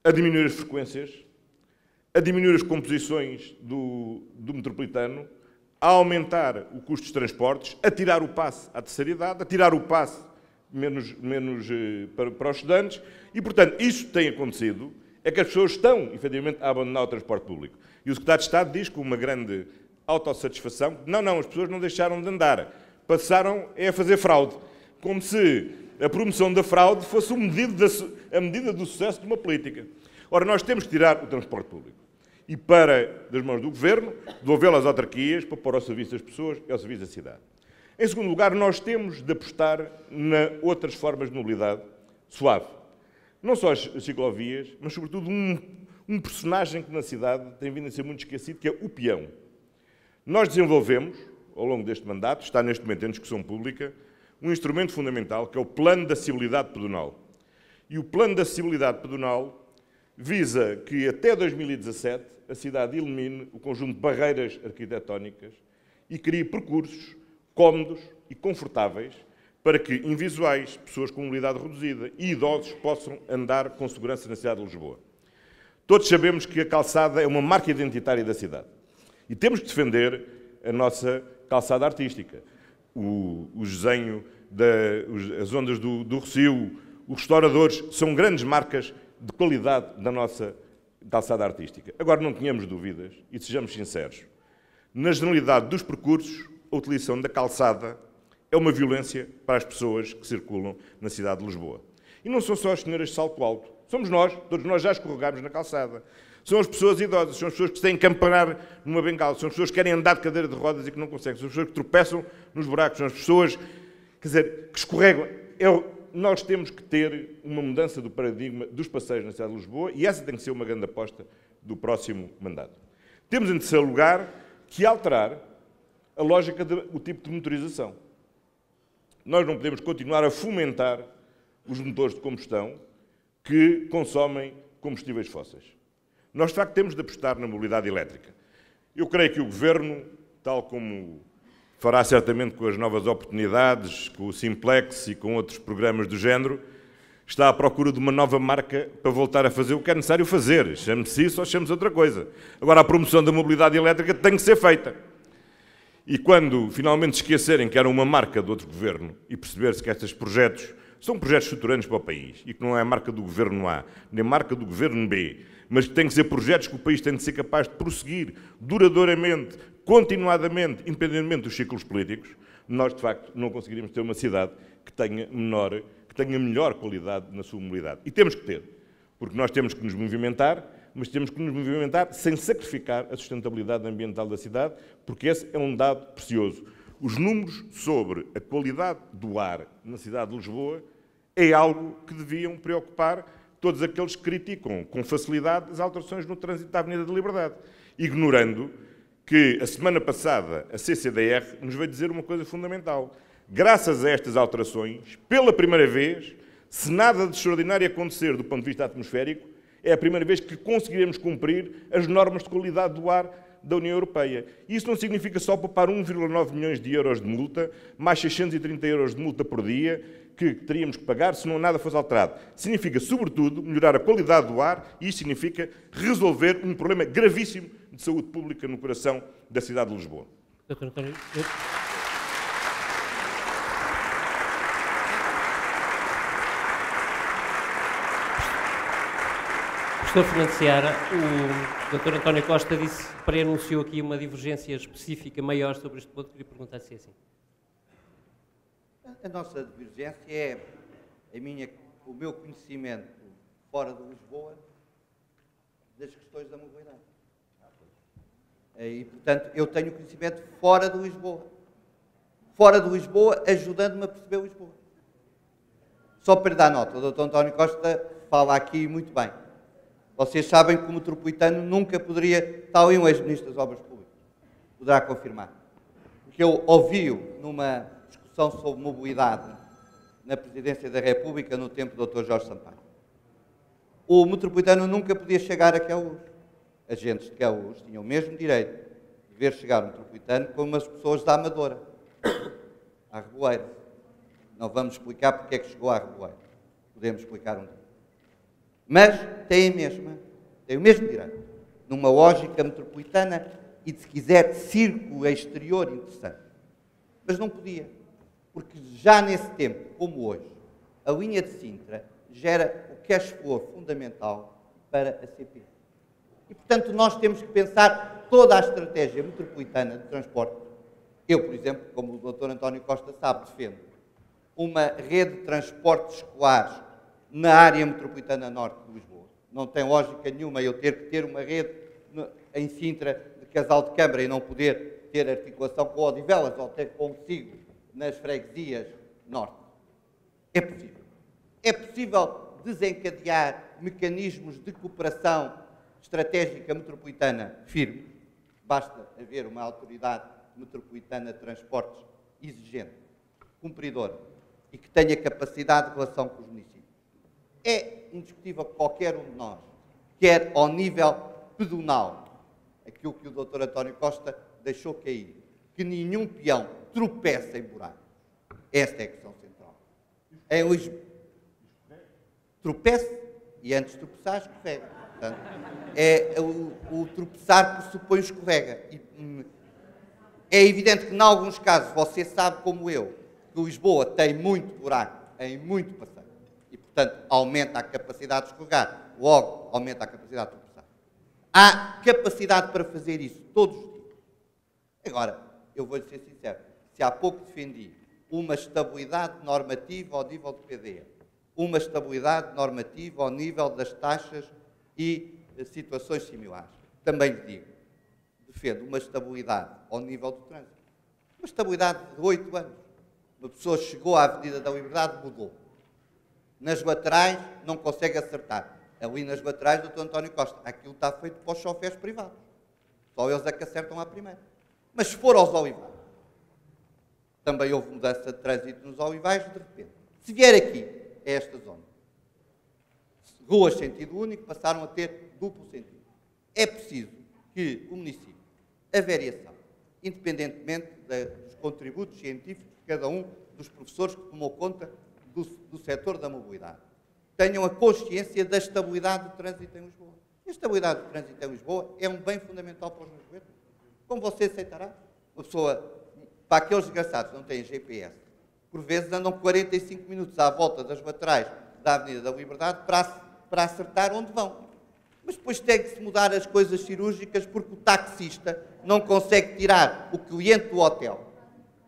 a diminuir as frequências, a diminuir as composições do metropolitano, a aumentar o custo dos transportes, a tirar o passe à terceira idade, a tirar o passe menos para os estudantes, e, portanto, isto tem acontecido, é que as pessoas estão, efetivamente, a abandonar o transporte público. E o Secretário de Estado diz com uma grande autossatisfação, não, as pessoas não deixaram de andar, passaram a fazer fraude, como se a promoção da fraude fosse a medida do sucesso de uma política. Ora, nós temos que tirar o transporte público e, das mãos do Governo, devolvê-lo às autarquias para pôr ao serviço das pessoas e ao serviço da cidade. Em segundo lugar, nós temos de apostar em outras formas de mobilidade suave. Não só as ciclovias, mas, sobretudo, um personagem que na cidade tem vindo a ser muito esquecido, que é o peão. Nós desenvolvemos, ao longo deste mandato, está neste momento em discussão pública, um instrumento fundamental, que é o Plano de Acessibilidade Pedonal. E o Plano de Acessibilidade Pedonal visa que, até 2017, a cidade elimine o conjunto de barreiras arquitetónicas e crie percursos cómodos e confortáveis para que invisuais, pessoas com mobilidade reduzida e idosos possam andar com segurança na cidade de Lisboa. Todos sabemos que a calçada é uma marca identitária da cidade e temos que defender a nossa calçada artística. O desenho, as ondas do Rossio, os restauradores, são grandes marcas de qualidade da nossa calçada artística. Agora, não tenhamos dúvidas, e sejamos sinceros, na generalidade dos percursos, a utilização da calçada é uma violência para as pessoas que circulam na cidade de Lisboa. E não são só as senhoras de salto alto, somos nós, todos nós já escorregamos na calçada. São as pessoas idosas, são as pessoas que se têm que amparar numa bengala, são as pessoas que querem andar de cadeira de rodas e que não conseguem, são as pessoas que tropeçam nos buracos, são as pessoas, que escorregam. Nós temos que ter uma mudança do paradigma dos passeios na cidade de Lisboa e essa tem que ser uma grande aposta do próximo mandato. Temos, em terceiro lugar, que alterar a lógica do tipo de motorização. Nós não podemos continuar a fomentar os motores de combustão que consomem combustíveis fósseis. Nós, de facto, temos de apostar na mobilidade elétrica. Eu creio que o Governo, tal como fará certamente com as novas oportunidades, com o Simplex e com outros programas do género, está à procura de uma nova marca para voltar a fazer o que é necessário fazer. Chame-se isso ou chame-se outra coisa. Agora, a promoção da mobilidade elétrica tem que ser feita. E quando finalmente esquecerem que era uma marca de outro Governo e perceber-se que estes projetos são projetos estruturantes para o país e que não é a marca do Governo A, nem a marca do Governo B, mas que têm que ser projetos que o país tem de ser capaz de prosseguir duradouramente, continuadamente, independentemente dos ciclos políticos, nós, de facto, não conseguiríamos ter uma cidade que tenha melhor qualidade na sua mobilidade. E temos que ter, porque nós temos que nos movimentar, mas temos que nos movimentar sem sacrificar a sustentabilidade ambiental da cidade, porque esse é um dado precioso. Os números sobre a qualidade do ar na cidade de Lisboa é algo que deviam preocupar todos aqueles que criticam com facilidade as alterações no trânsito da Avenida da Liberdade, ignorando que a semana passada a CCDR nos veio dizer uma coisa fundamental. Graças a estas alterações, pela primeira vez, se nada de extraordinário acontecer do ponto de vista atmosférico, é a primeira vez que conseguiremos cumprir as normas de qualidade do ar da União Europeia. Isso não significa só poupar 1,9 milhões de euros de multa, mais 630 euros de multa por dia, que teríamos que pagar se não nada fosse alterado. Significa, sobretudo, melhorar a qualidade do ar e isso significa resolver um problema gravíssimo de saúde pública no coração da cidade de Lisboa. Dr. António. Professor Fernando Seara, o Dr. António Costa disse, pré-anunciou aqui uma divergência específica maior sobre este ponto. Queria perguntar se é assim. A nossa divergência é o meu conhecimento fora de Lisboa das questões da mobilidade. E, portanto, eu tenho conhecimento fora de Lisboa. Fora de Lisboa, ajudando-me a perceber Lisboa. Só para lhe dar nota, o Dr. António Costa fala aqui muito bem. Vocês sabem que o metropolitano nunca poderia, tal e um ex-ministro das Obras Públicas, poderá confirmar. que eu ouvi numa discussão sobre mobilidade na Presidência da República no tempo do Dr. Jorge Sampaio. O metropolitano nunca podia chegar a Queluz. Agentes de Queluz tinham o mesmo direito de ver chegar o metropolitano como as pessoas da Amadora, à Reboeira. Não vamos explicar porque é que chegou à Reboeira. Podemos explicar um dia. Mas tem o mesmo direito, numa lógica metropolitana e, se quiser, de círculo exterior interessante. Mas não podia, porque já nesse tempo, como hoje, a linha de Sintra gera o cash flow fundamental para a CP. E, portanto, nós temos que pensar toda a estratégia metropolitana de transporte. Eu, por exemplo, como o Dr. António Costa sabe, defendo uma rede de transportes escolares na área metropolitana norte de Lisboa. Não tem lógica nenhuma eu ter que ter uma rede em Sintra de Casal de Câmara e não poder ter articulação com Odivelas ou ter consigo nas freguesias norte. É possível. É possível desencadear mecanismos de cooperação estratégica metropolitana firme. Basta haver uma autoridade metropolitana de transportes exigente, cumpridora e que tenha capacidade de relação com os municípios. É indiscutível que qualquer um de nós quer ao nível pedonal aquilo que o Dr. António Costa deixou cair, que nenhum peão tropece em buraco. Esta é a questão central. É Lisboa. Tropece e antes de tropeçar, escorrega. Portanto, o tropeçar pressupõe escorrega. É evidente que, em alguns casos, você sabe, como eu, que Lisboa tem muito buraco em muito passeio. E, portanto, aumenta a capacidade de escorregar. Logo, aumenta a capacidade de tropeçar. Há capacidade para fazer isso todos os dias. Agora, eu vou-lhe ser sincero. Se há pouco defendi uma estabilidade normativa ao nível do PDE, uma estabilidade normativa ao nível das taxas e situações similares, também lhe digo, defendo uma estabilidade ao nível do trânsito. Uma estabilidade de 8 anos. Uma pessoa chegou à Avenida da Liberdade, mudou. Nas laterais, não consegue acertar. Ali nas laterais, Dr. António Costa, aquilo está feito para os chofés privados. Só eles é que acertam à primeira. Mas se for aos Olivais, também houve mudança de trânsito nos Olivais, de repente. Se vier aqui, a esta zona, ruas sentido único passaram a ter duplo sentido. É preciso que o município, a variação, independentemente dos contributos científicos de cada um dos professores que tomou conta do setor da mobilidade, tenham a consciência da estabilidade do trânsito em Lisboa. E a estabilidade do trânsito em Lisboa é um bem fundamental para os lisboetas. Como você aceitará? Uma pessoa, para aqueles desgraçados que não têm GPS, por vezes andam 45 minutos à volta das laterais da Avenida da Liberdade para acertar onde vão. Mas depois tem que se mudar as coisas cirúrgicas porque o taxista não consegue tirar o cliente do hotel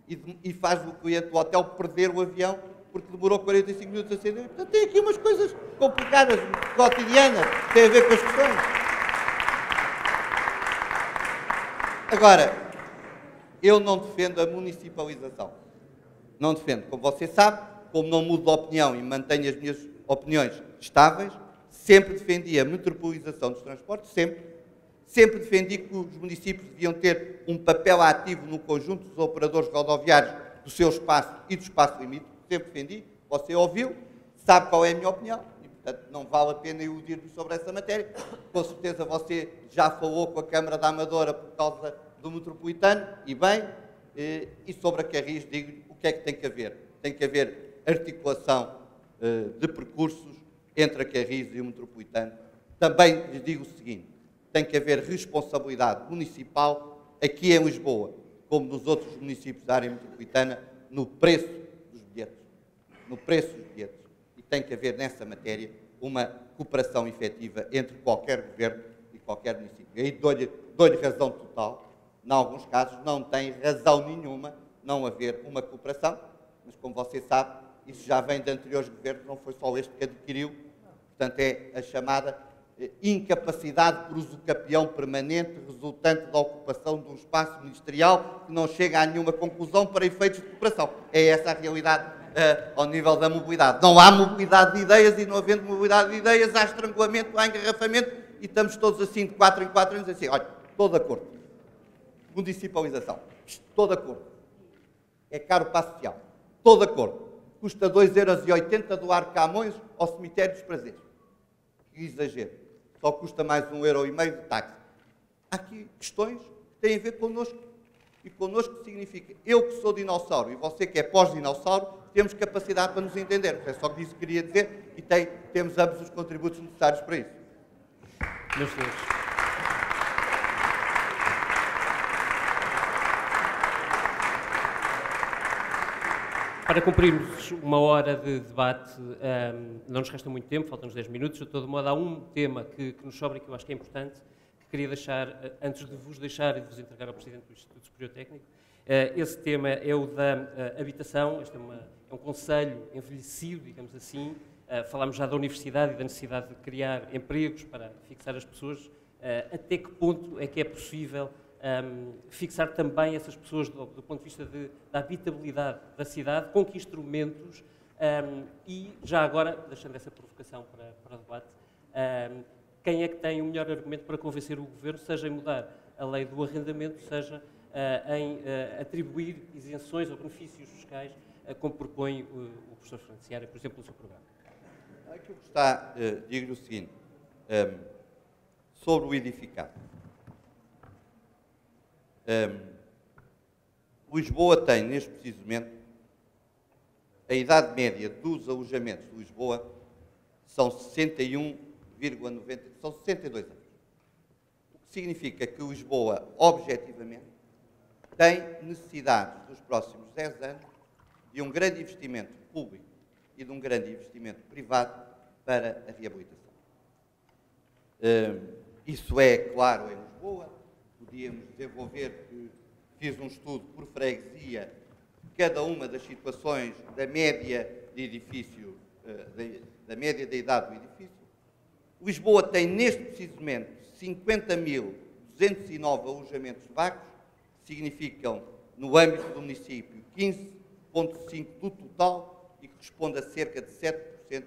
e faz o cliente do hotel perder o avião porque demorou 45 minutos a sair. Portanto, tem aqui umas coisas complicadas, cotidianas, que têm a ver com as questões. Agora, eu não defendo a municipalização. Não defendo. Como você sabe, como não mudo de opinião e mantenho as minhas opiniões estáveis, sempre defendi a metropolização dos transportes, sempre. Sempre defendi que os municípios deviam ter um papel ativo no conjunto dos operadores rodoviários do seu espaço e do espaço limite. Sempre defendi. Você ouviu, sabe qual é a minha opinião e, portanto, não vale a pena iludir-me sobre essa matéria. Com certeza você já falou com a Câmara da Amadora por causa do metropolitano, e bem, e sobre a Carris digo-lhe o que é que tem que haver. Tem que haver articulação de percursos entre a Carris e o metropolitano. Também lhe digo o seguinte, tem que haver responsabilidade municipal aqui em Lisboa, como nos outros municípios da área metropolitana, no preço dos bilhetes. No preço dos bilhetes. E tem que haver nessa matéria uma cooperação efetiva entre qualquer governo e qualquer município. E aí dou-lhe razão total. Em alguns casos não tem razão nenhuma não haver uma cooperação, mas como você sabe, isso já vem de anteriores governos, não foi só este que adquiriu. Portanto, é a chamada incapacidade por usucapião permanente resultante da ocupação de um espaço ministerial que não chega a nenhuma conclusão para efeitos de cooperação. É essa a realidade ao nível da mobilidade. Não há mobilidade de ideias e não havendo mobilidade de ideias há estrangulamento, há engarrafamento e estamos todos assim de 4 em 4 anos assim, olha, estou de acordo. Municipalização, estou de acordo. é caro para a social. Estou de acordo. Custa 2,80 € doar Camões ao cemitério dos Prazeres. Que exagero. Só custa mais 1,5 € de táxi. Há aqui questões que têm a ver connosco. E connosco significa, eu que sou dinossauro e você que é pós-dinossauro, temos capacidade para nos entendermos. É só isso que queria dizer e temos ambos os contributos necessários para isso. Meus senhores. Para cumprirmos uma hora de debate, não nos resta muito tempo, faltam-nos 10 minutos. De todo modo, há um tema que nos sobra e que eu acho que é importante, que queria deixar, antes de vos deixar e de vos entregar ao Presidente do Instituto Superior Técnico. Esse tema é o da habitação. Este é um concelho envelhecido, digamos assim. Falámos já da universidade e da necessidade de criar empregos para fixar as pessoas. Até que ponto é que é possível fixar também essas pessoas do ponto de vista da habitabilidade da cidade, com que instrumentos, e já agora, deixando essa provocação para o debate, quem é que tem o melhor argumento para convencer o Governo, seja em mudar a lei do arrendamento, seja em atribuir isenções ou benefícios fiscais, como propõe o professor Fernando Seara, por exemplo, no seu programa? Aquilo que está, digo-lhe o seguinte, sobre o edificado. Lisboa tem, neste preciso momento, a idade média dos alojamentos de Lisboa são 61,90, são 62 anos. O que significa que Lisboa, objetivamente, tem necessidades dos próximos 10 anos de um grande investimento público e de um grande investimento privado para a reabilitação. Isso é claro em Lisboa. Podíamos desenvolver, fiz um estudo por freguesia, cada uma das situações da média de edifício, da média da idade do edifício. Lisboa tem, neste preciso momento, 50.209 alojamentos vagos, que significam, no âmbito do município, 15,5% do total e que corresponde a cerca de 7%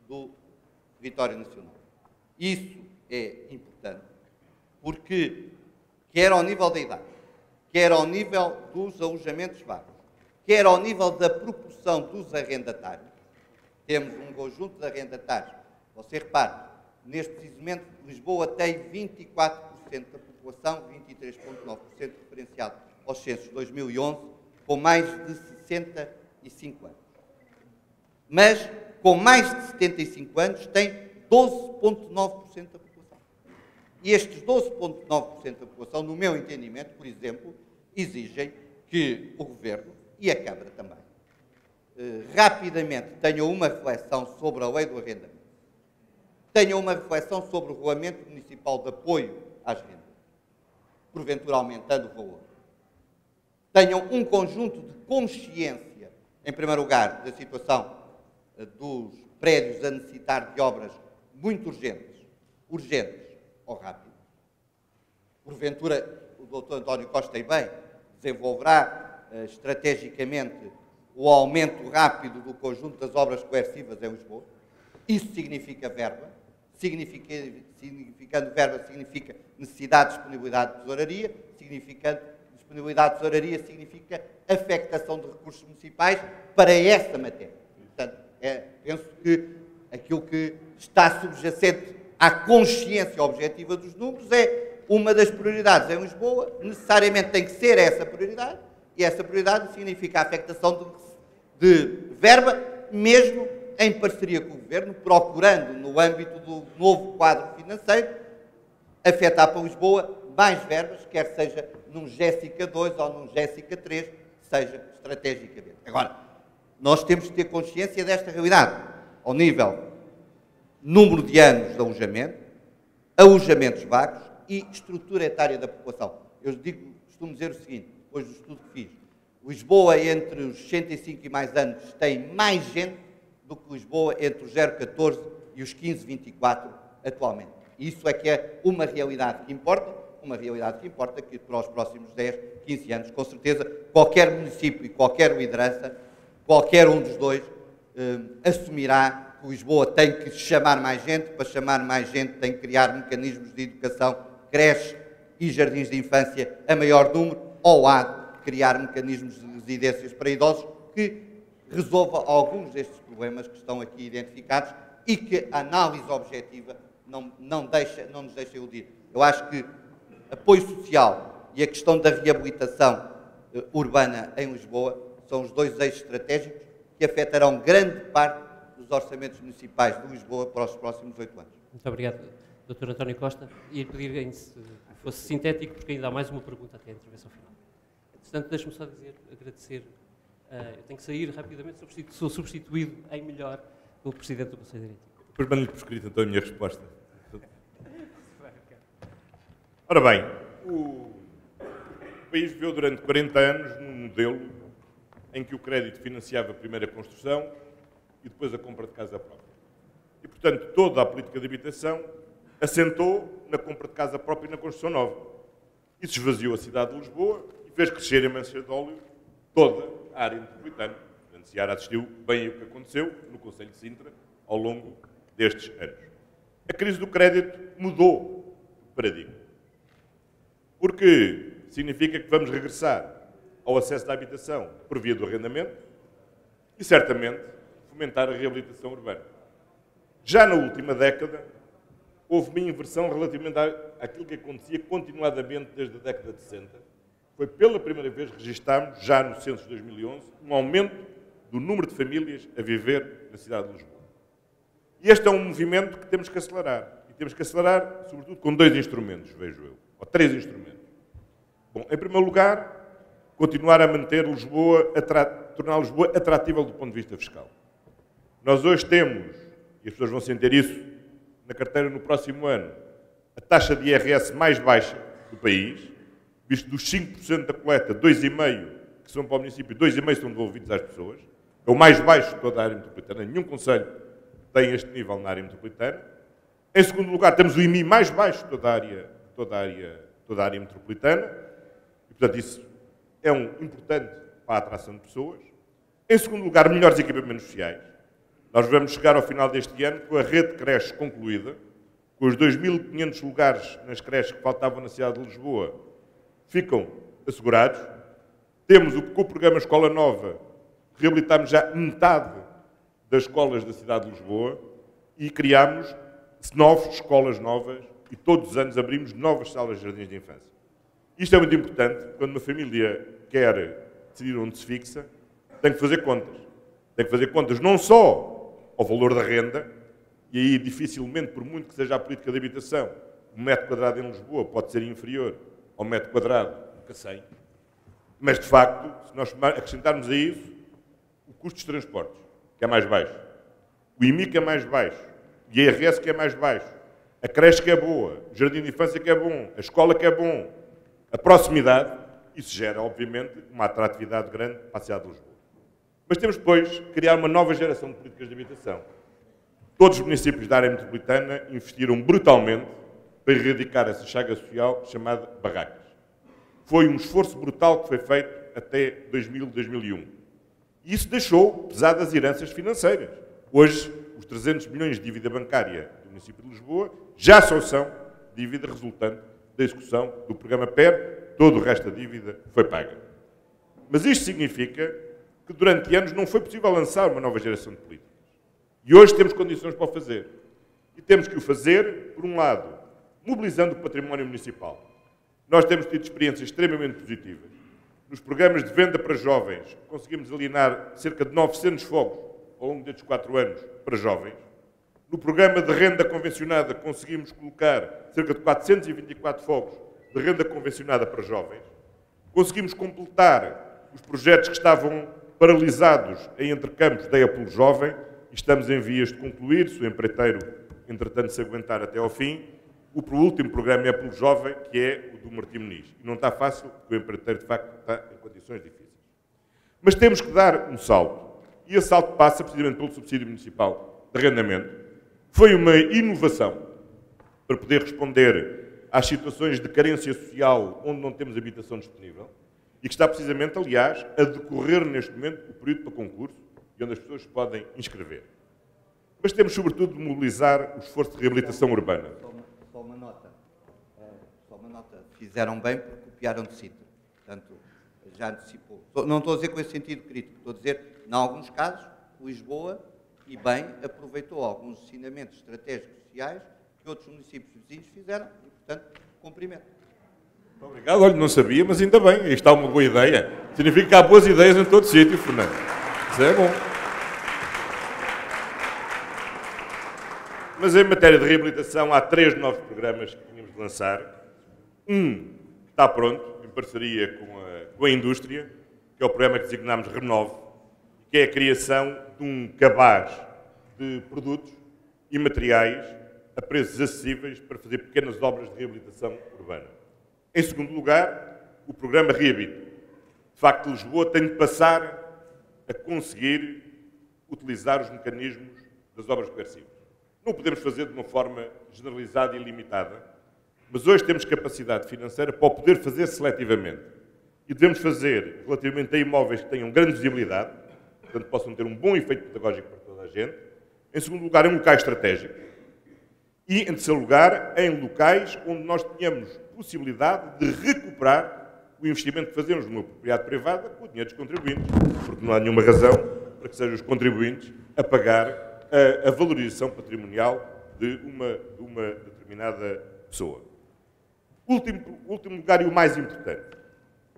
do território nacional. Isso é importante, porque quer ao nível da idade, quer ao nível dos alojamentos vagos, quer ao nível da proporção dos arrendatários, temos um conjunto de arrendatários. Você repare, neste preciso momento, Lisboa tem 24% da população, 23,9% referenciado aos censos de 2011, com mais de 65 anos. Mas, com mais de 75 anos, tem 12,9% da população. E estes 12,9% da população, no meu entendimento, por exemplo, exigem que o Governo e a Câmara também rapidamente tenham uma reflexão sobre a lei do arrendamento, tenham uma reflexão sobre o Regulamento Municipal de Apoio às Rendas, porventura aumentando o valor, tenham um conjunto de consciência, em primeiro lugar, da situação dos prédios a necessitar de obras muito urgentes ou rápidas. Porventura, o Dr. António Costa, e bem, desenvolverá estrategicamente o aumento rápido do conjunto das obras coercivas em Lisboa. Isso significa verba. Significando verba, significa necessidade de disponibilidade de tesouraria. Significando disponibilidade de tesouraria, significa afectação de recursos municipais para essa matéria. Portanto, penso que aquilo que está subjacente à consciência objetiva dos números é uma das prioridades em Lisboa, necessariamente tem que ser essa prioridade, e essa prioridade significa a afectação de verba, mesmo em parceria com o Governo, procurando, no âmbito do novo quadro financeiro, afetar para Lisboa mais verbas, quer seja num Jéssica 2 ou num Jéssica 3, seja estrategicamente. Agora, nós temos que ter consciência desta realidade, ao nível número de anos de alojamento, alojamentos vagos e estrutura etária da população. Eu costumo dizer o seguinte, depois do estudo que fiz, Lisboa entre os 65 e mais anos tem mais gente do que Lisboa entre os 0,14 e os 15,24 atualmente. E isso é que é uma realidade que importa que para os próximos 10, 15 anos, com certeza, qualquer município e qualquer liderança, qualquer um dos dois, assumirá que Lisboa tem que chamar mais gente, para chamar mais gente tem que criar mecanismos de educação, creches e jardins de infância a maior número, ao lado criar mecanismos de residências para idosos que resolva alguns destes problemas que estão aqui identificados e que a análise objetiva não nos deixa iludir. Eu acho que apoio social e a questão da reabilitação urbana em Lisboa são os dois eixos estratégicos que afetarão grande parte dos orçamentos municipais de Lisboa para os próximos 8 anos. Muito obrigado, Dr. António Costa. E pedir se fosse sintético, porque ainda há mais uma pergunta até a intervenção final. Portanto, deixe-me só agradecer. Eu tenho que sair rapidamente, sou substituído em melhor pelo Presidente do Conselho Diretivo. Depois mando-lhe por escrito, então, a minha resposta. Ora bem, o país viveu durante 40 anos num modelo em que o crédito financiava primeiro a construção e depois a compra de casa própria. E, portanto, toda a política de habitação assentou na compra de casa própria e na construção nova. Isso esvaziou a cidade de Lisboa e fez crescer em manchas de óleo toda a área metropolitana. A Seara assistiu bem ao que aconteceu no Conselho de Sintra ao longo destes anos. A crise do crédito mudou o paradigma. Porque significa que vamos regressar ao acesso à habitação por via do arrendamento e, certamente, fomentar a reabilitação urbana. Já na última década, houve uma inversão relativamente àquilo que acontecia continuadamente desde a década de 60. Foi pela primeira vez que registámos, já no censo de 2011, um aumento do número de famílias a viver na cidade de Lisboa. E este é um movimento que temos que acelerar. E temos que acelerar, sobretudo, com 2 instrumentos, vejo eu. Ou 3 instrumentos. Bom, em primeiro lugar, continuar a manter Lisboa, tornar Lisboa atratível do ponto de vista fiscal. Nós hoje temos, e as pessoas vão sentir isso na carteira no próximo ano, a taxa de IRS mais baixa do país, visto dos 5% da coleta, 2,5% que são para o município, 2,5% são devolvidos às pessoas. É o mais baixo de toda a área metropolitana. Nenhum concelho tem este nível na área metropolitana. Em segundo lugar, temos o IMI mais baixo de toda a área metropolitana. E, portanto, isso é importante para a atração de pessoas. Em segundo lugar, melhores equipamentos sociais. Nós vamos chegar ao final deste ano com a rede de creches concluída, com os 2.500 lugares nas creches que faltavam na cidade de Lisboa, ficam assegurados. Temos com o programa Escola Nova, reabilitámos já metade das escolas da cidade de Lisboa e criámos 9 escolas novas e todos os anos abrimos novas salas de jardins de infância. Isto é muito importante. Quando uma família quer decidir onde se fixa, tem que fazer contas. Tem que fazer contas não só ao valor da renda, e aí dificilmente, por muito que seja a política de habitação, o metro quadrado em Lisboa pode ser inferior ao metro quadrado do Cacém, mas, de facto, se nós acrescentarmos a isso o custo dos transportes, que é mais baixo, o IMI que é mais baixo, o IRS que é mais baixo, a creche que é boa, o jardim de infância que é bom, a escola que é bom, a proximidade, isso gera, obviamente, uma atratividade grande para a cidade de Lisboa. Mas temos depois que criar uma nova geração de políticas de habitação. Todos os municípios da área metropolitana investiram brutalmente para erradicar essa chaga social chamada barracas. Foi um esforço brutal que foi feito até 2000, 2001. E isso deixou pesadas heranças financeiras. Hoje, os 300 milhões de dívida bancária do município de Lisboa já só são dívida resultante da execução do programa PER. Todo o resto da dívida foi paga. Mas isto significa que durante anos não foi possível lançar uma nova geração de políticas. E hoje temos condições para o fazer. E temos que o fazer, por um lado, mobilizando o património municipal. Nós temos tido experiências extremamente positivas. Nos programas de venda para jovens, conseguimos alienar cerca de 900 fogos ao longo destes 4 anos para jovens. No programa de renda convencionada, conseguimos colocar cerca de 424 fogos de renda convencionada para jovens. Conseguimos completar os projetos que estavam paralisados em Entrecampos da Apolo Jovem e estamos em vias de concluir, se o empreiteiro, entretanto, se aguentar até ao fim, o último programa Apolo Jovem, que é o do Martim Muniz. E não está fácil, porque o empreiteiro, de facto, está em condições difíceis. Mas temos que dar um salto. E esse salto passa, precisamente, pelo subsídio municipal de arrendamento. Foi uma inovação para poder responder às situações de carência social onde não temos habitação disponível e que está, precisamente, aliás, a decorrer neste momento o período para concurso e onde as pessoas se podem inscrever. Mas temos, sobretudo, de mobilizar o esforço de reabilitação urbana. Só uma nota. Fizeram bem porque copiaram de Sintra. Portanto, já antecipou. Não estou a dizer com esse sentido crítico, estou a dizer, em alguns casos, Lisboa, e bem, aproveitou alguns ensinamentos estratégicos sociais que outros municípios vizinhos fizeram e, portanto, cumprimento. Muito obrigado. Olha, não sabia, mas ainda bem, aí está uma boa ideia. Significa que há boas ideias em todo sítio, Fernando. Isso é bom. Mas em matéria de reabilitação, há 3 novos programas que tínhamos de lançar. Um está pronto, em parceria com a indústria, que é o programa que designámos Renove, que é a criação de um cabaz de produtos e materiais a preços acessíveis para fazer pequenas obras de reabilitação urbana. Em segundo lugar, o programa Reabite. De facto, Lisboa tem de passar a conseguir utilizar os mecanismos das obras coercivas. Não podemos fazer de uma forma generalizada e limitada, mas hoje temos capacidade financeira para o poder fazer seletivamente. E devemos fazer relativamente a imóveis que tenham grande visibilidade, portanto possam ter um bom efeito pedagógico para toda a gente. Em segundo lugar, em locais estratégicos. E, em terceiro lugar, em locais onde nós tenhamos possibilidade de recuperar o investimento que fazemos numa propriedade privada com o dinheiro dos contribuintes, porque não há nenhuma razão para que sejam os contribuintes a pagar a valorização patrimonial de uma determinada pessoa. Último lugar e o mais importante.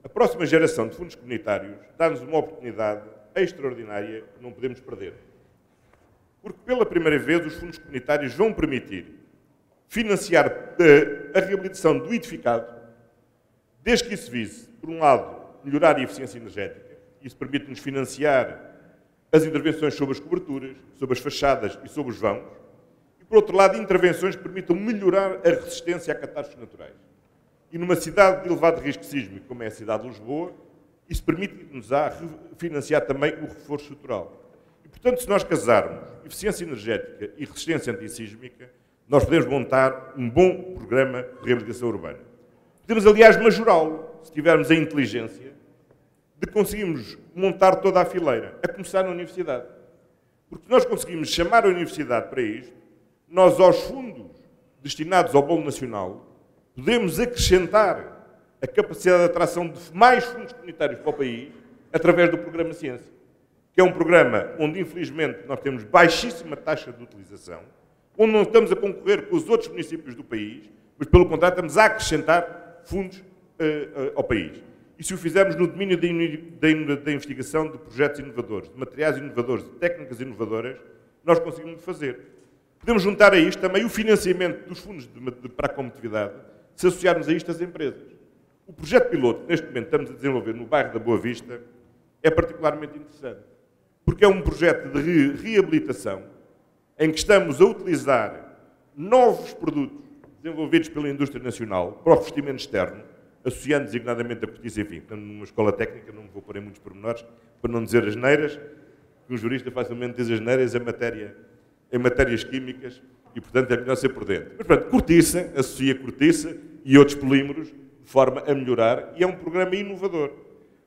A próxima geração de fundos comunitários dá-nos uma oportunidade extraordinária que não podemos perder. Porque, pela primeira vez, os fundos comunitários vão permitir financiar a reabilitação do edificado, desde que isso vise, por um lado, melhorar a eficiência energética, isso permite-nos financiar as intervenções sobre as coberturas, sobre as fachadas e sobre os vãos, e, por outro lado, intervenções que permitam melhorar a resistência a catástrofes naturais. E numa cidade de elevado risco sísmico, como é a cidade de Lisboa, isso permite-nos financiar também o reforço estrutural. E, portanto, se nós casarmos eficiência energética e resistência antissísmica, nós podemos montar um bom programa de reabilitação urbana. Podemos, aliás, majorá-lo, se tivermos a inteligência de conseguirmos montar toda a fileira, a começar na universidade. Porque se nós conseguimos chamar a universidade para isto, nós, aos fundos destinados ao bolo nacional, podemos acrescentar a capacidade de atração de mais fundos comunitários para o país através do Programa Ciência, que é um programa onde, infelizmente, nós temos baixíssima taxa de utilização, onde não estamos a concorrer com os outros municípios do país, mas, pelo contrário, estamos a acrescentar fundos ao país. E se o fizermos no domínio da investigação de projetos inovadores, de materiais inovadores, de técnicas inovadoras, nós conseguimos fazer. Podemos juntar a isto também o financiamento dos fundos para a competitividade, se associarmos a isto as empresas. O projeto piloto que neste momento estamos a desenvolver no bairro da Boa Vista é particularmente interessante, porque é um projeto de reabilitação em que estamos a utilizar novos produtos desenvolvidos pela indústria nacional para o revestimento externo, associando designadamente a cortiça, enfim, numa escola técnica, não me vou pôr em muitos pormenores, para não dizer asneiras, que um jurista facilmente diz asneiras em matérias químicas e, portanto, é melhor ser por dentro. Mas, portanto, cortiça, associa cortiça e outros polímeros de forma a melhorar, e é um programa inovador.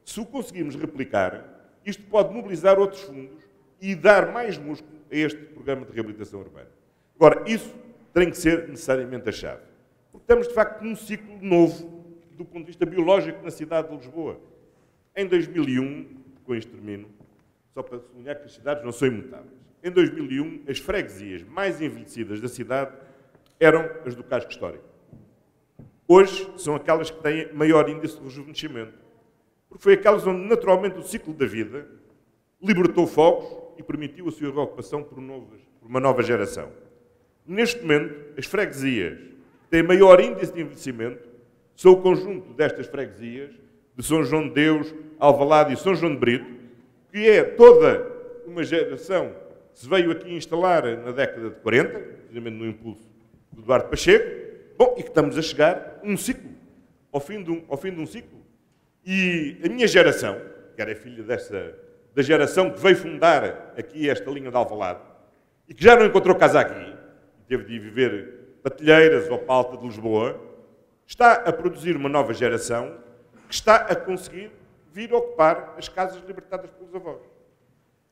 Se o conseguirmos replicar, isto pode mobilizar outros fundos e dar mais músculo a este programa de reabilitação urbana. Agora, isso tem que ser necessariamente a chave. Porque estamos, de facto, num ciclo novo do ponto de vista biológico na cidade de Lisboa. Em 2001, com isto termino, só para sublinhar que as cidades não são imutáveis. Em 2001, as freguesias mais envelhecidas da cidade eram as do casco histórico. Hoje, são aquelas que têm maior índice de rejuvenescimento. Porque foi aquelas onde, naturalmente, o ciclo da vida libertou fogos e permitiu a sua reocupação por uma nova geração. Neste momento, as freguesias que têm maior índice de envelhecimento são o conjunto destas freguesias de São João de Deus, Alvalade e São João de Brito, que é toda uma geração que se veio aqui instalar na década de 40, precisamente no impulso do Eduardo Pacheco, e que estamos a chegar a um ciclo, ao fim de um ciclo. E a minha geração, que era filha da geração que veio fundar aqui esta linha de Alvalade, e que já não encontrou casa aqui, e teve de ir viver Patilheiras ou Palta de Lisboa, está a produzir uma nova geração que está a conseguir vir ocupar as casas libertadas pelos avós.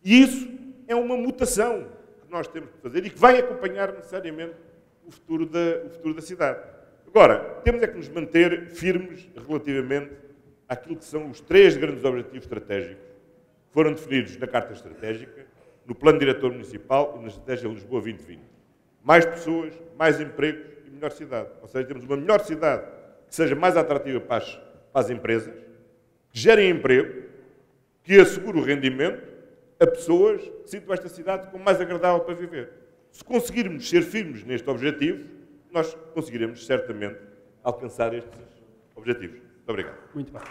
E isso é uma mutação que nós temos que fazer e que vai acompanhar necessariamente o futuro da cidade. Agora, temos é que nos manter firmes relativamente àquilo que são os 3 grandes objetivos estratégicos que foram definidos na Carta Estratégica, no Plano Diretor Municipal e na Estratégia Lisboa 2020. Mais pessoas, mais empregos e melhor cidade. Ou seja, temos uma melhor cidade que seja mais atrativa para as empresas, que gerem emprego, que assegure o rendimento a pessoas que sintam esta cidade como mais agradável para viver. Se conseguirmos ser firmes neste objetivo, nós conseguiremos certamente alcançar estes objetivos. Muito obrigado. Muito bem.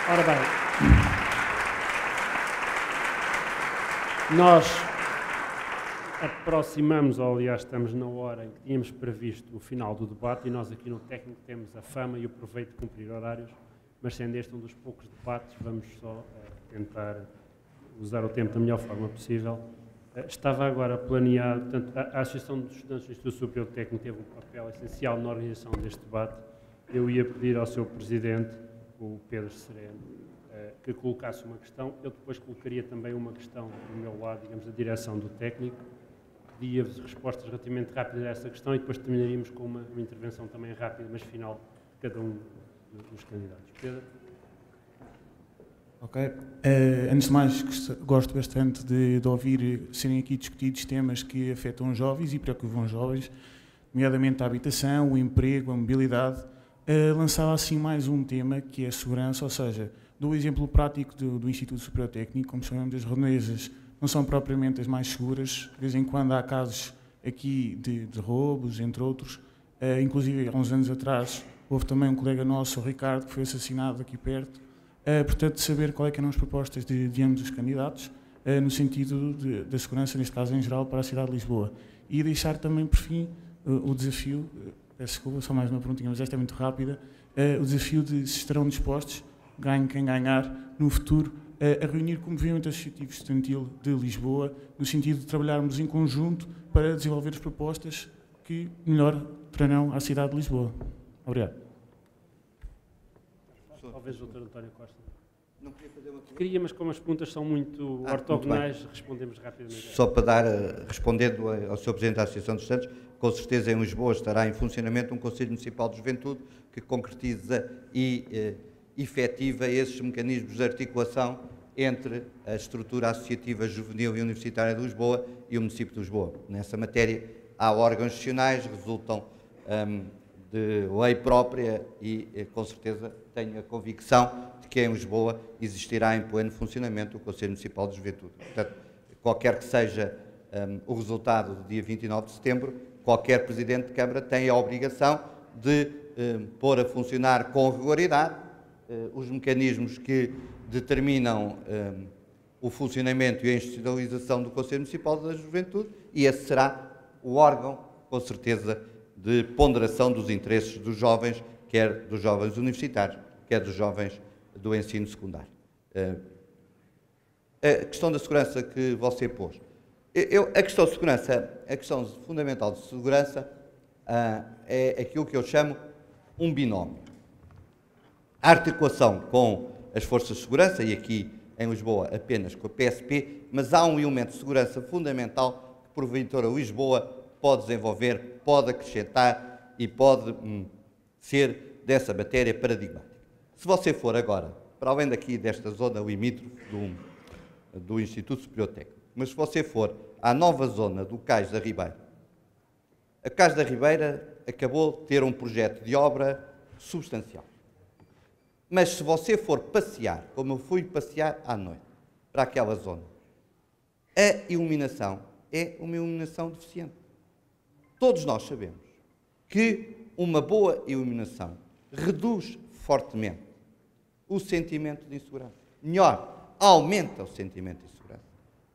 Ora bem, nós aproximamos, ou aliás estamos na hora em que tínhamos previsto o final do debate, e nós aqui no técnico temos a fama e o proveito de cumprir horários, mas sendo este um dos poucos debates, vamos só tentar usar o tempo da melhor forma possível. Estava agora planeado, portanto, a Associação dos Estudantes do Instituto Superior Técnico teve um papel essencial na organização deste debate. Eu ia pedir ao seu Presidente, o Pedro Sereno, que colocasse uma questão. Eu depois colocaria também uma questão do meu lado, digamos, da direção do técnico. Pedia-vos respostas relativamente rápidas a essa questão e depois terminaríamos com uma intervenção também rápida, mas final, de cada um dos candidatos. Pedro? Ok. Antes de mais, gosto bastante de ouvir serem aqui discutidos temas que afetam os jovens e preocupam os jovens, nomeadamente a habitação, o emprego, a mobilidade. Lançava assim mais um tema que é a segurança, ou seja, dou o exemplo prático do Instituto Superior Técnico, como sabemos, as redondezas não são propriamente as mais seguras, de vez em quando há casos aqui de roubos, entre outros, inclusive há uns anos atrás houve também um colega nosso, o Ricardo, que foi assassinado aqui perto, portanto saber qual é que eram as propostas de ambos os candidatos, no sentido da segurança, neste caso em geral, para a cidade de Lisboa. E deixar também, por fim, o desafio, peço desculpa, só mais uma perguntinha, mas esta é muito rápida, o desafio de se estarão dispostos, ganhe quem ganhar, no futuro, a reunir com o Movimento Associativo Estudantil de Lisboa, no sentido de trabalharmos em conjunto para desenvolver as propostas que melhor trarão à cidade de Lisboa. Obrigado. Talvez o Dr. António Costa. Não queria fazer uma pergunta? Queria, mas como as perguntas são muito ortogonais, muito respondemos rapidamente. Só para dar, respondendo ao Sr. Presidente da Associação dos Estudantes, com certeza em Lisboa estará em funcionamento um Conselho Municipal de Juventude que concretiza e efetiva esses mecanismos de articulação entre a estrutura associativa juvenil e universitária de Lisboa e o município de Lisboa. Nessa matéria há órgãos gestionais, resultam de lei própria e com certeza tenho a convicção de que em Lisboa existirá em pleno funcionamento o Conselho Municipal de Juventude. Portanto, qualquer que seja o resultado do dia 29 de setembro, qualquer Presidente de Câmara tem a obrigação de pôr a funcionar com regularidade os mecanismos que determinam o funcionamento e a institucionalização do Conselho Municipal da Juventude, e esse será o órgão, com certeza, de ponderação dos interesses dos jovens, quer dos jovens universitários, quer dos jovens do ensino secundário. A questão da segurança que você pôs. A questão de segurança, a questão fundamental de segurança é aquilo que eu chamo um binómio. A articulação com as forças de segurança, e aqui em Lisboa apenas com a PSP, mas há um elemento de segurança fundamental que, porventura, Lisboa pode desenvolver, pode acrescentar e pode ser dessa matéria paradigmática. Se você for agora, para além daqui desta zona limítrofe do Instituto Superior Técnico, mas se você for à nova zona do Cais da Ribeira, a Cais da Ribeira acabou de ter um projeto de obra substancial. Mas se você for passear, como eu fui passear à noite, para aquela zona, a iluminação é uma iluminação deficiente. Todos nós sabemos que uma boa iluminação reduz fortemente o sentimento de insegurança. Melhor, aumenta o sentimento de insegurança.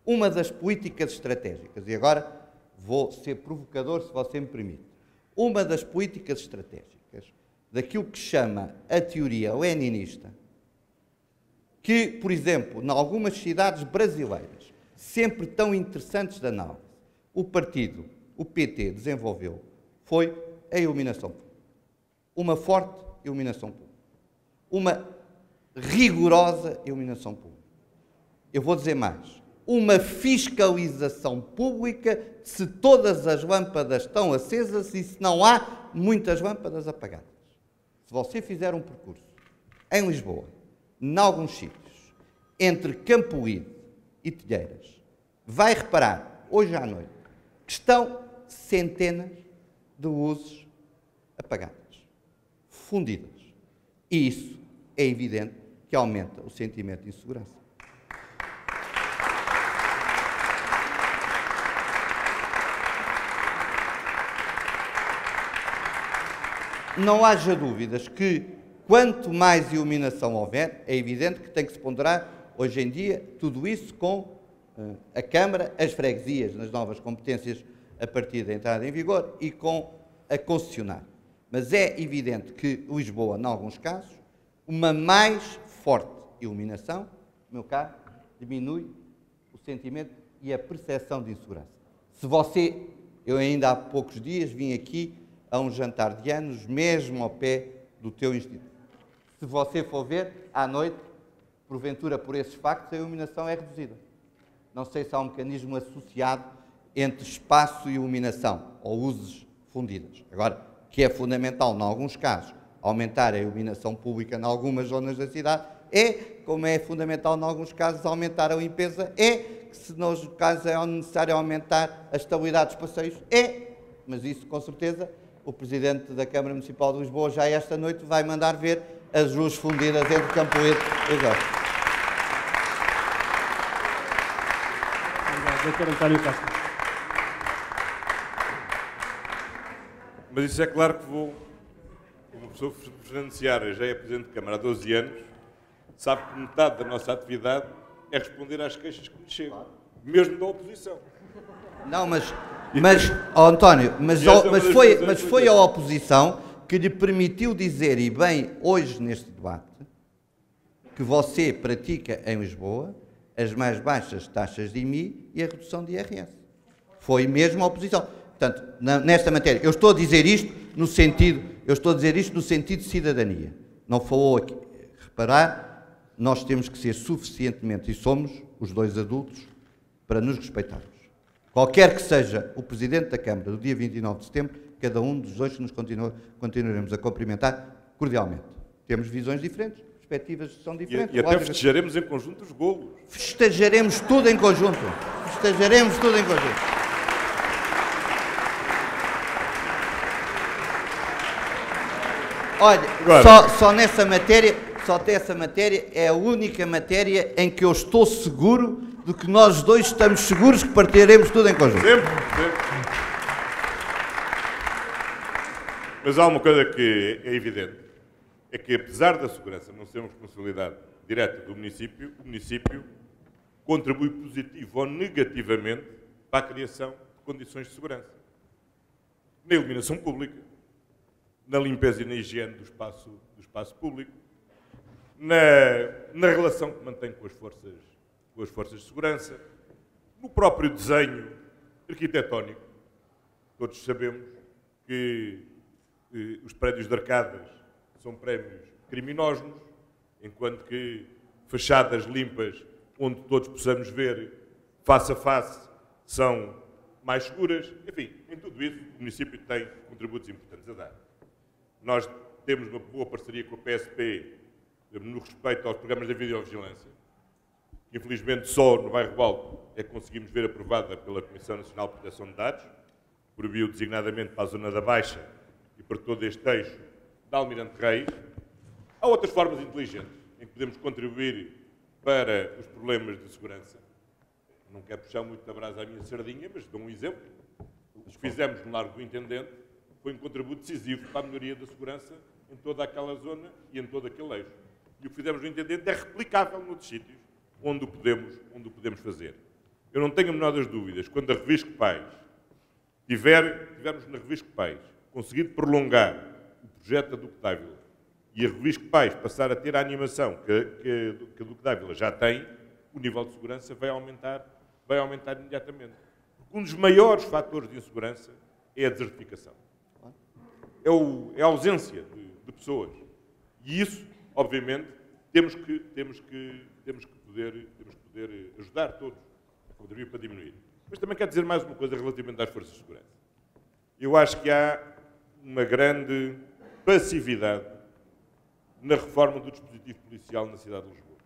Uma das políticas estratégicas, e agora vou ser provocador se você me permite, uma das políticas estratégicas daquilo que chama a teoria leninista, que, por exemplo, em algumas cidades brasileiras, sempre tão interessantes de análise, o partido, o PT, desenvolveu, foi a iluminação pública. Uma forte iluminação pública. Uma rigorosa iluminação pública. Eu vou dizer mais. uma fiscalização pública se todas as lâmpadas estão acesas e se não há muitas lâmpadas apagadas. Se você fizer um percurso em Lisboa, em alguns sítios, entre Campolide e Telheiras, vai reparar, hoje à noite, que estão centenas de luzes apagadas, fundidas. E isso é evidente que aumenta o sentimento de insegurança. Não haja dúvidas que, quanto mais iluminação houver, é evidente que tem que se ponderar, hoje em dia, tudo isso com a Câmara, as freguesias nas novas competências a partir da entrada em vigor e com a concessionária. Mas é evidente que Lisboa, em alguns casos, uma mais forte iluminação, meu caro, diminui o sentimento e a percepção de insegurança. Se você, eu ainda há poucos dias vim aqui a um jantar de anos, mesmo ao pé do teu instituto. Se você for ver, à noite, porventura por esses factos, a iluminação é reduzida. Não sei se há um mecanismo associado entre espaço e iluminação, ou luzes fundidas. Agora, que é fundamental, em alguns casos, aumentar a iluminação pública em algumas zonas da cidade, é, como é fundamental, em alguns casos, aumentar a limpeza, é, que se nos casos é necessário aumentar a estabilidade dos passeios, é, mas isso, com certeza, o Presidente da Câmara Municipal de Lisboa já esta noite vai mandar ver as luzes fundidas entre Campolide e Jorge. Dr. António Costa. Mas isso é claro que vou, como professor Fernando Seara já é Presidente de Câmara há 12 anos, sabe que metade da nossa atividade é responder às queixas que nos chegam, mesmo da oposição. Não, mas oh, António, mas foi a oposição que lhe permitiu dizer, e bem hoje neste debate, que você pratica em Lisboa as mais baixas taxas de IMI e a redução de IRS. Foi mesmo a oposição. Portanto, nesta matéria, eu estou a dizer isto no sentido de cidadania. Não falou aqui. Reparar, nós temos que ser suficientemente, e somos os dois adultos, para nos respeitarmos. Qualquer que seja o Presidente da Câmara do dia 29 de setembro, cada um dos dois que nos continuaremos a cumprimentar cordialmente. Temos visões diferentes, perspectivas são diferentes. E até festejaremos em conjunto os golos. Festejaremos tudo em conjunto. Festejaremos tudo em conjunto. Olha, só nessa matéria, essa matéria é a única matéria em que eu estou seguro de que nós dois estamos seguros que partiremos tudo em conjunto. Sempre. Mas há uma coisa que é evidente, é que apesar da segurança não ser uma responsabilidade direta do município, o município contribui positivo ou negativamente para a criação de condições de segurança. Na iluminação pública, na limpeza e na higiene do espaço público, na relação que mantém com as forças de segurança, no próprio desenho arquitetónico. Todos sabemos que os prédios de arcadas são prédios criminosos, enquanto que fachadas limpas, onde todos possamos ver face a face, são mais seguras. Enfim, em tudo isso, o município tem contributos importantes a dar. Nós temos uma boa parceria com a PSP no respeito aos programas de videovigilância. Infelizmente, só no bairro Alto é que conseguimos ver aprovada pela Comissão Nacional de Proteção de Dados, proibiu designadamente para a zona da Baixa e para todo este eixo da Almirante Reis. Há outras formas inteligentes em que podemos contribuir para os problemas de segurança. Não quero puxar muito da brasa à minha sardinha, mas dou um exemplo. O que fizemos no Largo do Intendente foi um contributo decisivo para a melhoria da segurança em toda aquela zona e em todo aquele eixo. E o que fizemos no Intendente é replicável noutros sítios onde o podemos fazer. Eu não tenho a menor das dúvidas, quando a Revisco Pais tivermos na Revisco Pais conseguido prolongar o projeto da Duque d'Ávila e a Revisco Pais passar a ter a animação que a Duque d'Ávila já tem, o nível de segurança vai aumentar imediatamente. Porque um dos maiores fatores de insegurança é a desertificação. É a ausência de pessoas. E isso, obviamente, temos que poder ajudar todos contribuir para diminuir. Mas também quero dizer mais uma coisa relativamente às forças de segurança. Eu acho que há uma grande passividade na reforma do dispositivo policial na cidade de Lisboa.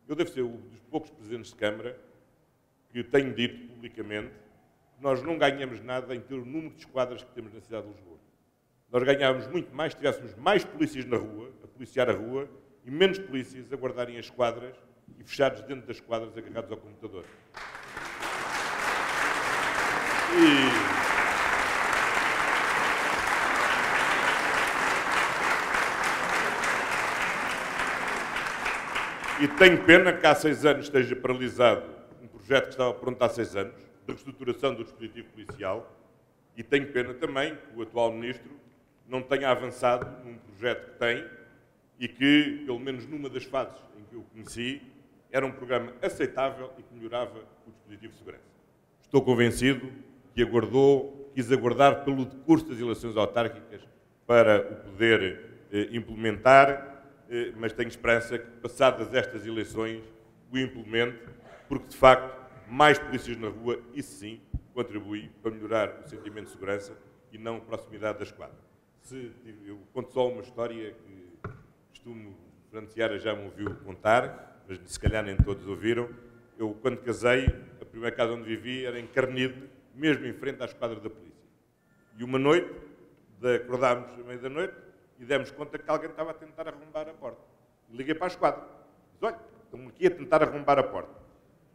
Eu devo ser um dos poucos presidentes de Câmara que tenho dito publicamente que nós não ganhamos nada em ter o número de esquadras que temos na cidade de Lisboa. Nós ganhávamos muito mais se tivéssemos mais polícias na rua, a policiar a rua, e menos polícias a guardarem as esquadras e fechados dentro das esquadras agarrados ao computador. E tenho pena que há 6 anos esteja paralisado um projeto que estava pronto há 6 anos, de reestruturação do dispositivo policial, e tenho pena também que o atual Ministro não tenha avançado num projeto que tem e que, pelo menos numa das fases em que eu conheci, era um programa aceitável e que melhorava o dispositivo de segurança. Estou convencido que quis aguardar pelo decurso das eleições autárquicas para o poder implementar, mas tenho esperança que, passadas estas eleições, o implemente, porque, de facto, mais polícias na rua, isso sim, contribui para melhorar o sentimento de segurança e não a proximidade da esquadra. Eu conto só uma história que costumo, Fernando Seara já me ouviu contar, mas se calhar nem todos ouviram. Eu, quando casei, a primeira casa onde vivi era em Carnide, mesmo em frente à esquadra da polícia. E uma noite, acordámos à meia da noite e demos conta que alguém estava a tentar arrombar a porta. Liguei para a esquadra. Disse, olha, estamos aqui a tentar arrombar a porta.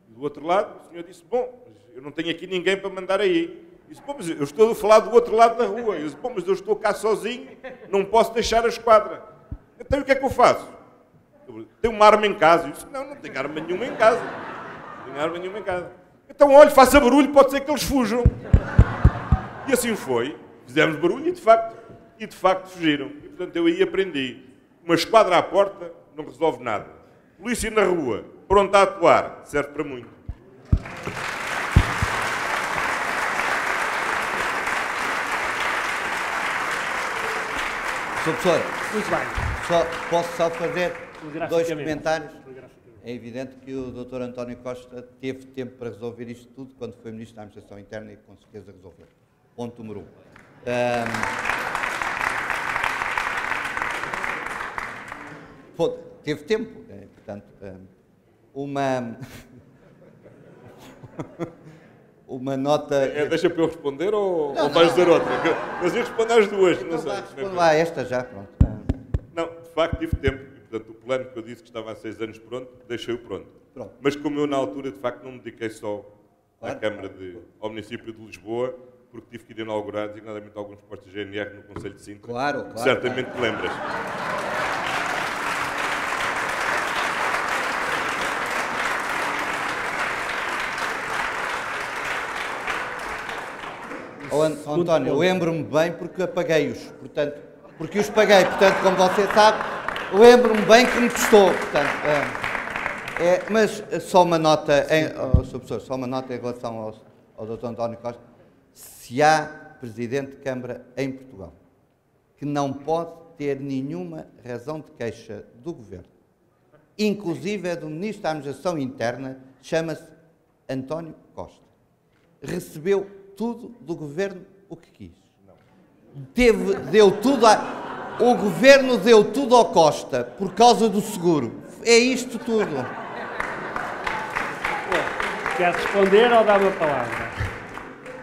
E do outro lado, o senhor disse, bom, eu não tenho aqui ninguém para mandar aí. Disse, bom, mas eu estou a falar do outro lado da rua. Eu disse, bom, mas eu estou cá sozinho, não posso deixar a esquadra. Então o que é que eu faço? Tenho uma arma em casa. Eu disse, não tenho arma nenhuma em casa. Não tenho arma nenhuma em casa. Então, olha, faça barulho, pode ser que eles fujam. E assim foi. Fizemos barulho e, de facto, fugiram. E, portanto, eu aí aprendi. Uma esquadra à porta não resolve nada. Polícia na rua, pronta a atuar, serve para muito. Sr. Professor, Muito bem. posso só fazer 2 comentários? É evidente que o Dr. António Costa teve tempo para resolver isto tudo quando foi Ministro da Administração Interna e com certeza resolveu. Ponto número 1. Teve tempo, portanto, uma nota... Deixa para eu responder ou vais dizer outra? Mas eu respondo às duas. Então, respondo lá esta já, pronto. Não, de facto tive tempo. E, portanto, o plano que eu disse que estava há 6 anos pronto, deixei-o pronto. Mas como eu, na altura, de facto, não me dediquei só à Câmara ao município de Lisboa, porque tive que ir inaugurar, designadamente, alguns postos de GNR no Conselho de Sintra. Claro. Certamente te lembras. António, eu lembro-me bem porque apaguei-os, portanto, como você sabe, lembro-me bem que me custou, portanto, mas só uma nota, Sr. Professor, só uma nota em relação ao Dr. António Costa. Se há Presidente de Câmara em Portugal que não pode ter nenhuma razão de queixa do Governo, inclusive é do Ministro da Administração Interna, chama-se António Costa. Recebeu tudo do Governo o que quis. O Governo deu tudo ao Costa por causa do seguro. É isto tudo. Quer responder ou dá-me a palavra?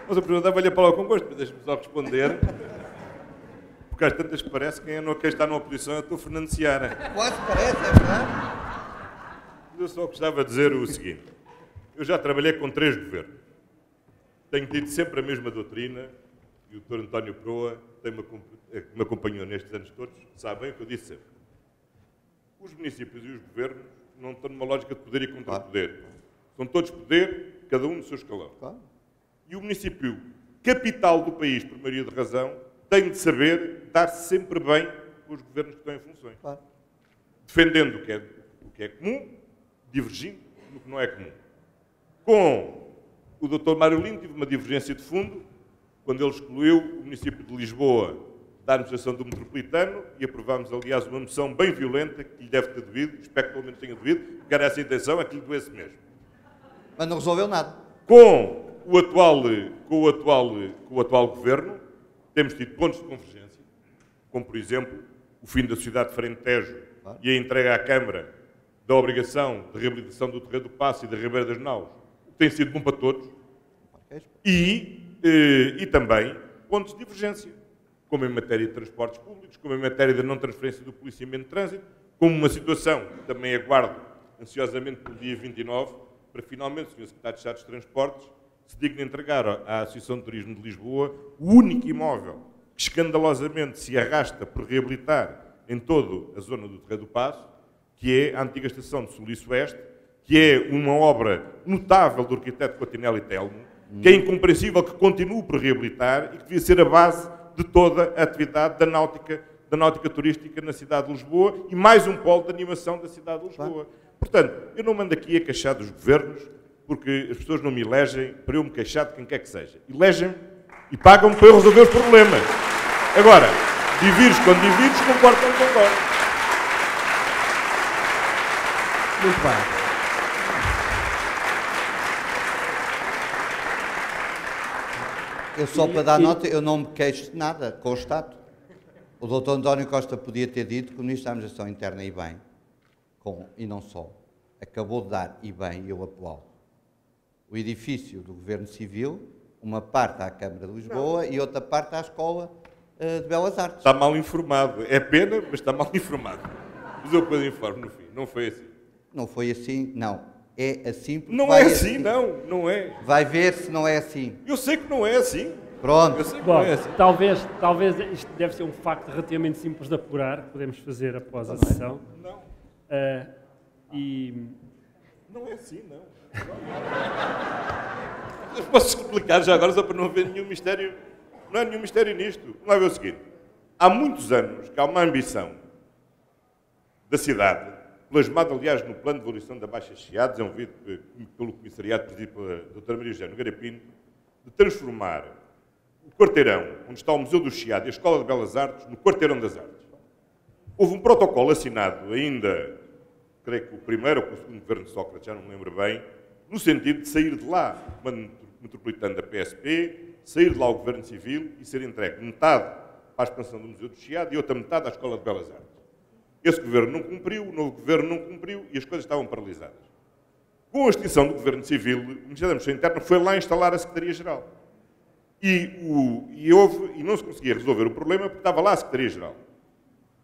Mas a pergunta vai-lhe a palavra com gosto, mas deixe-me só responder. Porque às tantas parece que quem está na oposição é o Fernando Seara. Quase parece, é verdade. Eu só gostava de dizer o seguinte. Eu já trabalhei com 3 governos. Tenho tido sempre a mesma doutrina e o Dr. António Proa, que me acompanhou nestes anos todos, sabe bem o que eu disse sempre. Os municípios e os governos não estão numa lógica de poder e contra-poder. São todos poder, cada um no seu escalão. Claro. E o município, capital do país, por maioria de razão, tem de saber dar-se sempre bem com os governos que estão em funções. Claro. Defendendo o que é comum, divergindo no que não é comum. Com o Dr. Mário Lino tive uma divergência de fundo quando ele excluiu o município de Lisboa da administração do metropolitano e aprovámos, aliás, uma moção bem violenta que lhe deve ter doído, espero que pelo menos tenha doído, porque era essa a intenção, é que lhe doesse mesmo. Mas não resolveu nada. Com o atual governo, temos tido pontos de convergência, como, por exemplo, o fim da sociedade de Frente Tejo e a entrega à Câmara da obrigação de reabilitação do Terreiro do Paço e da Ribeira das Naus, que tem sido bom para todos, e também pontos de divergência, como em matéria de transportes públicos, como em matéria da não transferência do policiamento de trânsito, como uma situação que também aguardo ansiosamente pelo dia 29, para finalmente o Sr. Secretário de Estado dos Transportes se digne entregar à Associação de Turismo de Lisboa o único imóvel que escandalosamente se arrasta por reabilitar em toda a zona do Terreiro do Paço, que é a antiga estação de Sul e Sueste, que é uma obra notável do arquiteto Cotinelli Telmo, que é incompreensível que continue por reabilitar e que devia ser a base de toda a atividade da náutica turística na cidade de Lisboa e mais um polo de animação da cidade de Lisboa. Portanto, eu não mando aqui a queixar dos governos, porque as pessoas não me elegem para eu me queixar de quem quer que seja. Elegem-me e pagam-me para eu resolver os problemas. Agora, divides quando divides, concordo quando concordo. Muito bem. Eu só para dar nota, eu não me queixo de nada, constato. O Dr. António Costa podia ter dito que o Ministro da Administração Interna e bem, e não só, acabou de dar, e bem, eu aplaudo, o edifício do Governo Civil, uma parte à Câmara de Lisboa e outra parte à Escola de Belas Artes. Está mal informado. É pena, mas está mal informado. Mas eu depois informo no fim. Não foi assim. Não foi assim, não. É assim porque não é assim, não. Não é. Vai ver se não é assim. Eu sei que não é assim. Pronto. Eu sei que Bom, não é assim. talvez isto deve ser um facto relativamente simples de apurar, podemos fazer após a sessão. Não. Não é assim, não. Eu posso explicar já agora, só para não haver nenhum mistério. Não há nenhum mistério nisto. Vamos lá ver o seguinte. Há muitos anos que há uma ambição da cidade, plasmado, aliás, no plano de valorização da Baixa Chiado, desenvolvido pelo comissariado presidido pela doutora Maria José Nogueira Pinto, de transformar o quarteirão, onde está o Museu do Chiado e a Escola de Belas Artes, no quarteirão das artes. Houve um protocolo assinado ainda, creio que o primeiro ou o segundo governo de Sócrates, já não me lembro bem, no sentido de sair de lá o comando metropolitano da PSP, sair de lá o governo civil e ser entregue metade para a expansão do Museu do Chiado e outra metade à Escola de Belas Artes. Esse governo não cumpriu, o novo governo não cumpriu e as coisas estavam paralisadas. Com a extinção do governo civil, o Ministério da Administração Interna foi lá instalar a Secretaria-Geral. E não se conseguia resolver o problema porque estava lá a Secretaria-Geral.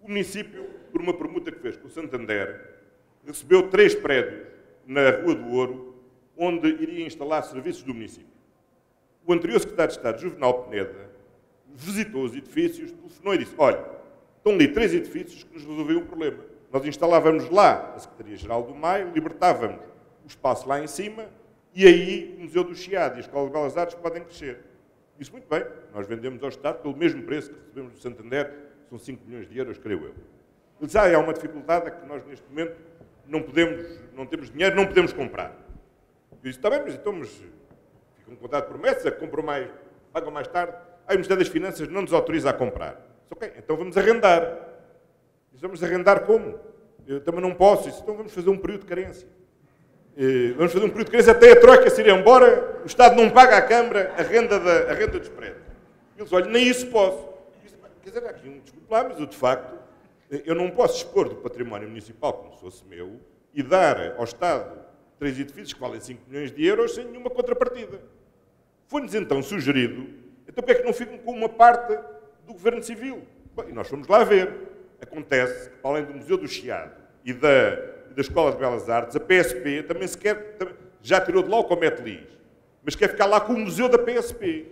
O município, por uma permuta que fez com o Santander, recebeu 3 prédios na Rua do Ouro, onde iria instalar serviços do município. O anterior secretário de Estado, Juvenal Peneda, visitou os edifícios, telefonou e disse: olha, estão ali 3 edifícios que nos resolviam o problema. Nós instalávamos lá a Secretaria-Geral do MAI, libertávamos o espaço lá em cima e aí o Museu do Chiado e a Escola de Belas Artes podem crescer. Disse: muito bem, nós vendemos ao Estado pelo mesmo preço que recebemos do Santander, são 5 milhões de euros, creio eu. Ele disse: há uma dificuldade, é que nós neste momento não temos dinheiro, não podemos comprar. Eu disse: está bem, mas então ficam com contrato de promessa, compram mais, pagam mais tarde. Aí o Ministério das Finanças não nos autoriza a comprar. Disse: ok, então vamos arrendar. Disse: vamos arrendar como? Eu também não posso. Disse: então vamos fazer um período de carência. Vamos fazer um período de carência até a Troika se ir embora, o Estado não paga à Câmara a renda dos prédios. Ele disse: olha, nem isso posso. Disse: quer dizer, há aqui desculpe lá, mas eu de facto, eu não posso dispor do património municipal como se fosse meu e dar ao Estado 3 edifícios que valem 5 milhões de euros sem nenhuma contrapartida. Foi-nos então sugerido, então porque é que não ficam com uma parte do Governo Civil? Bom, e nós fomos lá ver. Acontece que, além do Museu do Chiado e da Escola de Belas Artes, a PSP também já tirou de lá o Comete Lis, mas quer ficar lá com o Museu da PSP.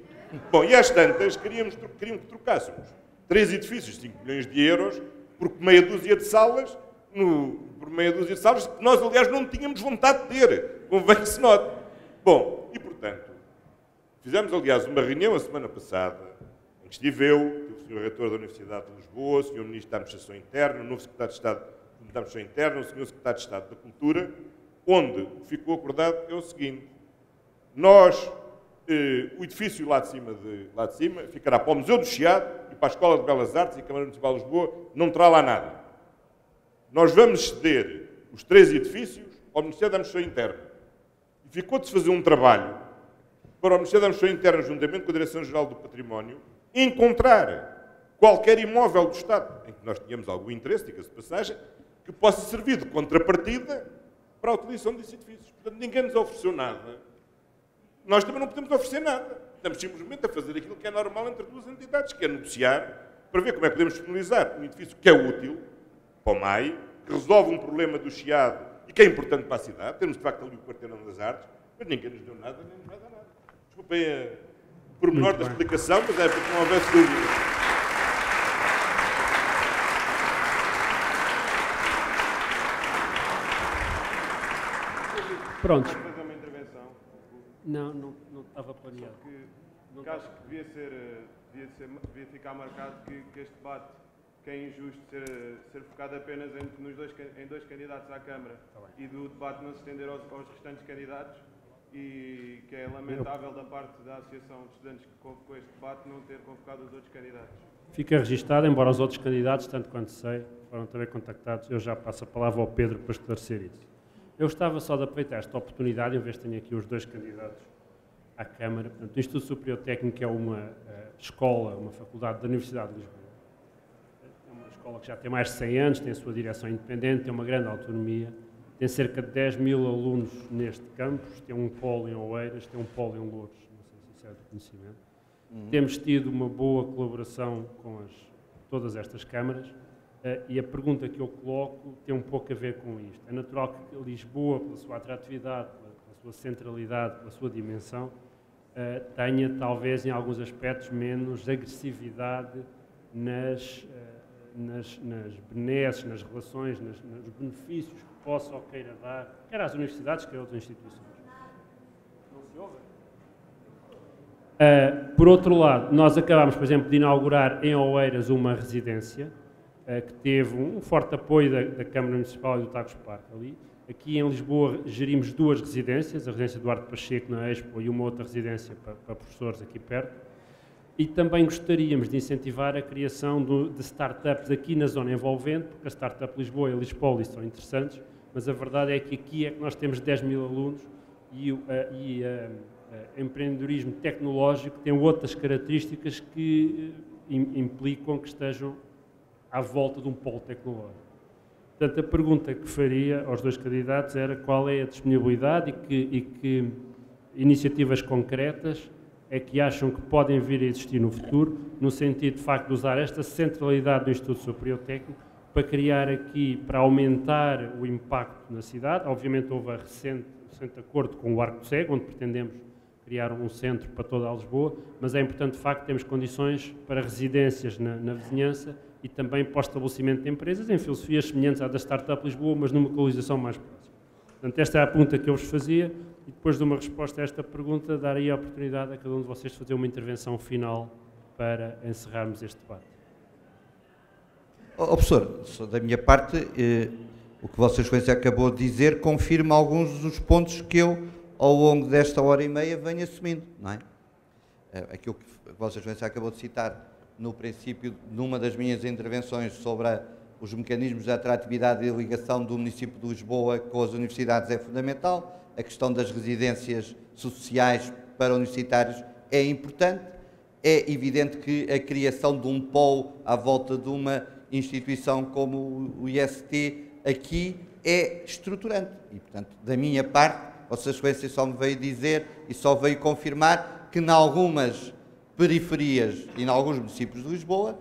Bom, e às tantas queriam que trocássemos 3 edifícios de 5 milhões de euros por meia dúzia de salas, que nós, aliás, não tínhamos vontade de ter, convém que se note. Bom, e portanto, fizemos, aliás, uma reunião a semana passada, em que estive eu, o Sr. Reitor da Universidade de Lisboa, o Sr. Ministro da Administração Interna, o novo Secretário de Estado da Administração Interna, o Sr. Secretário de Estado da Cultura, onde ficou acordado é o seguinte: o edifício lá de cima ficará para o Museu do Chiado e para a Escola de Belas Artes e a Câmara Municipal de Lisboa, não terá lá nada. Nós vamos ceder os 3 edifícios ao Ministério da Administração Interna. ficou de se fazer um trabalho para o Ministério da Administração Interna, juntamente com a Direção-Geral do Património, encontrar qualquer imóvel do Estado, em que nós tínhamos algum interesse, diga-se de passagem, que possa servir de contrapartida para a utilização desses edifícios. Portanto, ninguém nos ofereceu nada. Nós também não podemos oferecer nada. Estamos simplesmente a fazer aquilo que é normal entre duas entidades, que é negociar, para ver como é que podemos disponibilizar um edifício que é útil para o MAI, que resolve um problema do Chiado e que é importante para a cidade. Temos, de facto, ali o Quarteirão das Artes, mas ninguém nos deu nada, nem nos vai dar nada. Desculpem o pormenor da explicação, mas é porque não houvesse dúvida. Prontos. Vou fazer uma intervenção. Não estava planeado. Que acho que devia ficar marcado que este debate, que é injusto ser focado apenas em dois candidatos à Câmara e do debate não se estender aos restantes candidatos, e que é lamentável da parte da Associação de Estudantes que convocou este debate não ter convocado os outros candidatos. Fica registado, embora os outros candidatos, tanto quanto sei, foram também contactados. Eu já passo a palavra ao Pedro para esclarecer isso. Eu gostava só de aproveitar esta oportunidade, em vez de ter aqui os dois candidatos à Câmara. Portanto, o Instituto Superior Técnico é uma escola, uma faculdade da Universidade de Lisboa. É uma escola que já tem mais de 100 anos, tem a sua direção independente, tem uma grande autonomia, tem cerca de 10 mil alunos neste campus, tem um polo em Oeiras, tem um polo em Louros, não sei se isso é de conhecimento. Temos tido uma boa colaboração com todas estas câmaras. E a pergunta que eu coloco tem um pouco a ver com isto. É natural que Lisboa, pela sua atratividade, pela sua centralidade, pela sua dimensão, tenha, talvez, em alguns aspectos, menos agressividade nas benesses, nas relações, nos benefícios que possa ou queira dar, quer às universidades, quer a outras instituições. Não se ouve? Por outro lado, nós acabámos, por exemplo, de inaugurar em Oeiras uma residência, que teve um forte apoio da Câmara Municipal e do Tagus Parque ali. Aqui em Lisboa gerimos duas residências, a residência Duarte Pacheco na Expo e uma outra residência para professores aqui perto. E também gostaríamos de incentivar a criação de startups aqui na zona envolvente, porque a Startup Lisboa e a Lispolis são interessantes, mas a verdade é que aqui é que nós temos 10 mil alunos e empreendedorismo tecnológico tem outras características que implicam que estejam à volta de um polo tecnológico. Portanto, a pergunta que faria aos dois candidatos era qual é a disponibilidade e que iniciativas concretas é que acham que podem vir a existir no futuro, no sentido, de facto, de usar esta centralidade do Instituto Superior Técnico para criar aqui, para aumentar o impacto na cidade. Obviamente, houve a recente acordo com o Arco Cego, onde pretendemos criar um centro para toda a Lisboa, mas é importante, de facto, termos condições para residências na vizinhança e também para o estabelecimento de empresas em filosofias semelhantes à da Startup Lisboa, mas numa localização mais próxima. Portanto, esta é a pergunta que eu vos fazia e depois de uma resposta a esta pergunta, darei a oportunidade a cada um de vocês de fazer uma intervenção final para encerrarmos este debate. Professor, da minha parte, o que Vossa Excelência acabou de dizer confirma alguns dos pontos que eu, ao longo desta hora e meia, venho assumindo, não é? Aquilo que Vossa Excelência acabou de citar no princípio, numa das minhas intervenções sobre os mecanismos de atratividade e ligação do município de Lisboa com as universidades é fundamental. A questão das residências sociais para universitários é importante. É evidente que a criação de um polo à volta de uma instituição como o IST aqui é estruturante. E, portanto, da minha parte, Vossa Excelência só me veio dizer e só veio confirmar que, em algumas periferias e em alguns municípios de Lisboa,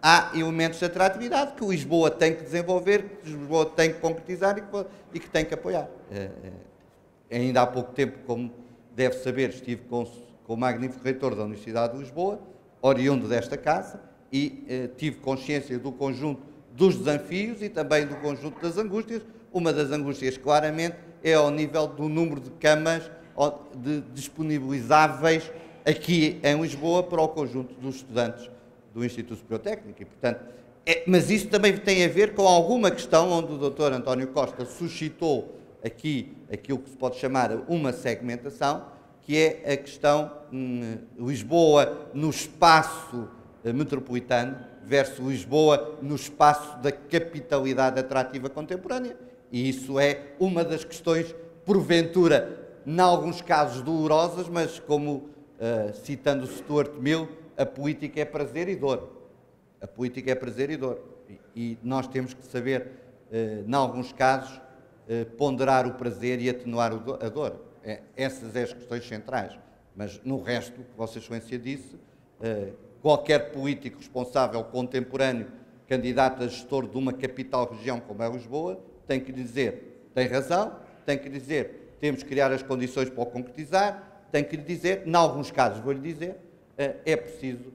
há elementos de atratividade que Lisboa tem que desenvolver, que Lisboa tem que concretizar e que tem que apoiar. Ainda há pouco tempo, como deve saber, estive com o magnífico reitor da Universidade de Lisboa, oriundo desta casa, e tive consciência do conjunto dos desafios e também do conjunto das angústias. Uma das angústias, claramente, é ao nível do número de camas disponibilizáveis aqui em Lisboa para o conjunto dos estudantes do Instituto Superior Técnico. E, portanto, mas isso também tem a ver com alguma questão onde o Dr. António Costa suscitou aqui aquilo que se pode chamar uma segmentação, que é a questão Lisboa no espaço metropolitano versus Lisboa no espaço da capitalidade atrativa contemporânea. E isso é uma das questões, porventura, em alguns casos dolorosas, mas como, citando Stuart Mill, a política é prazer e dor. A política é prazer e dor. E nós temos que saber, em alguns casos, ponderar o prazer e atenuar a dor. Essas são as questões centrais. Mas, no resto, que Vossa Excelência disse, qualquer político responsável contemporâneo, candidato a gestor de uma capital-região como é Lisboa, tem que dizer, tem razão, tem que dizer, temos que criar as condições para o concretizar, tem que lhe dizer, em alguns casos, vou-lhe dizer, é preciso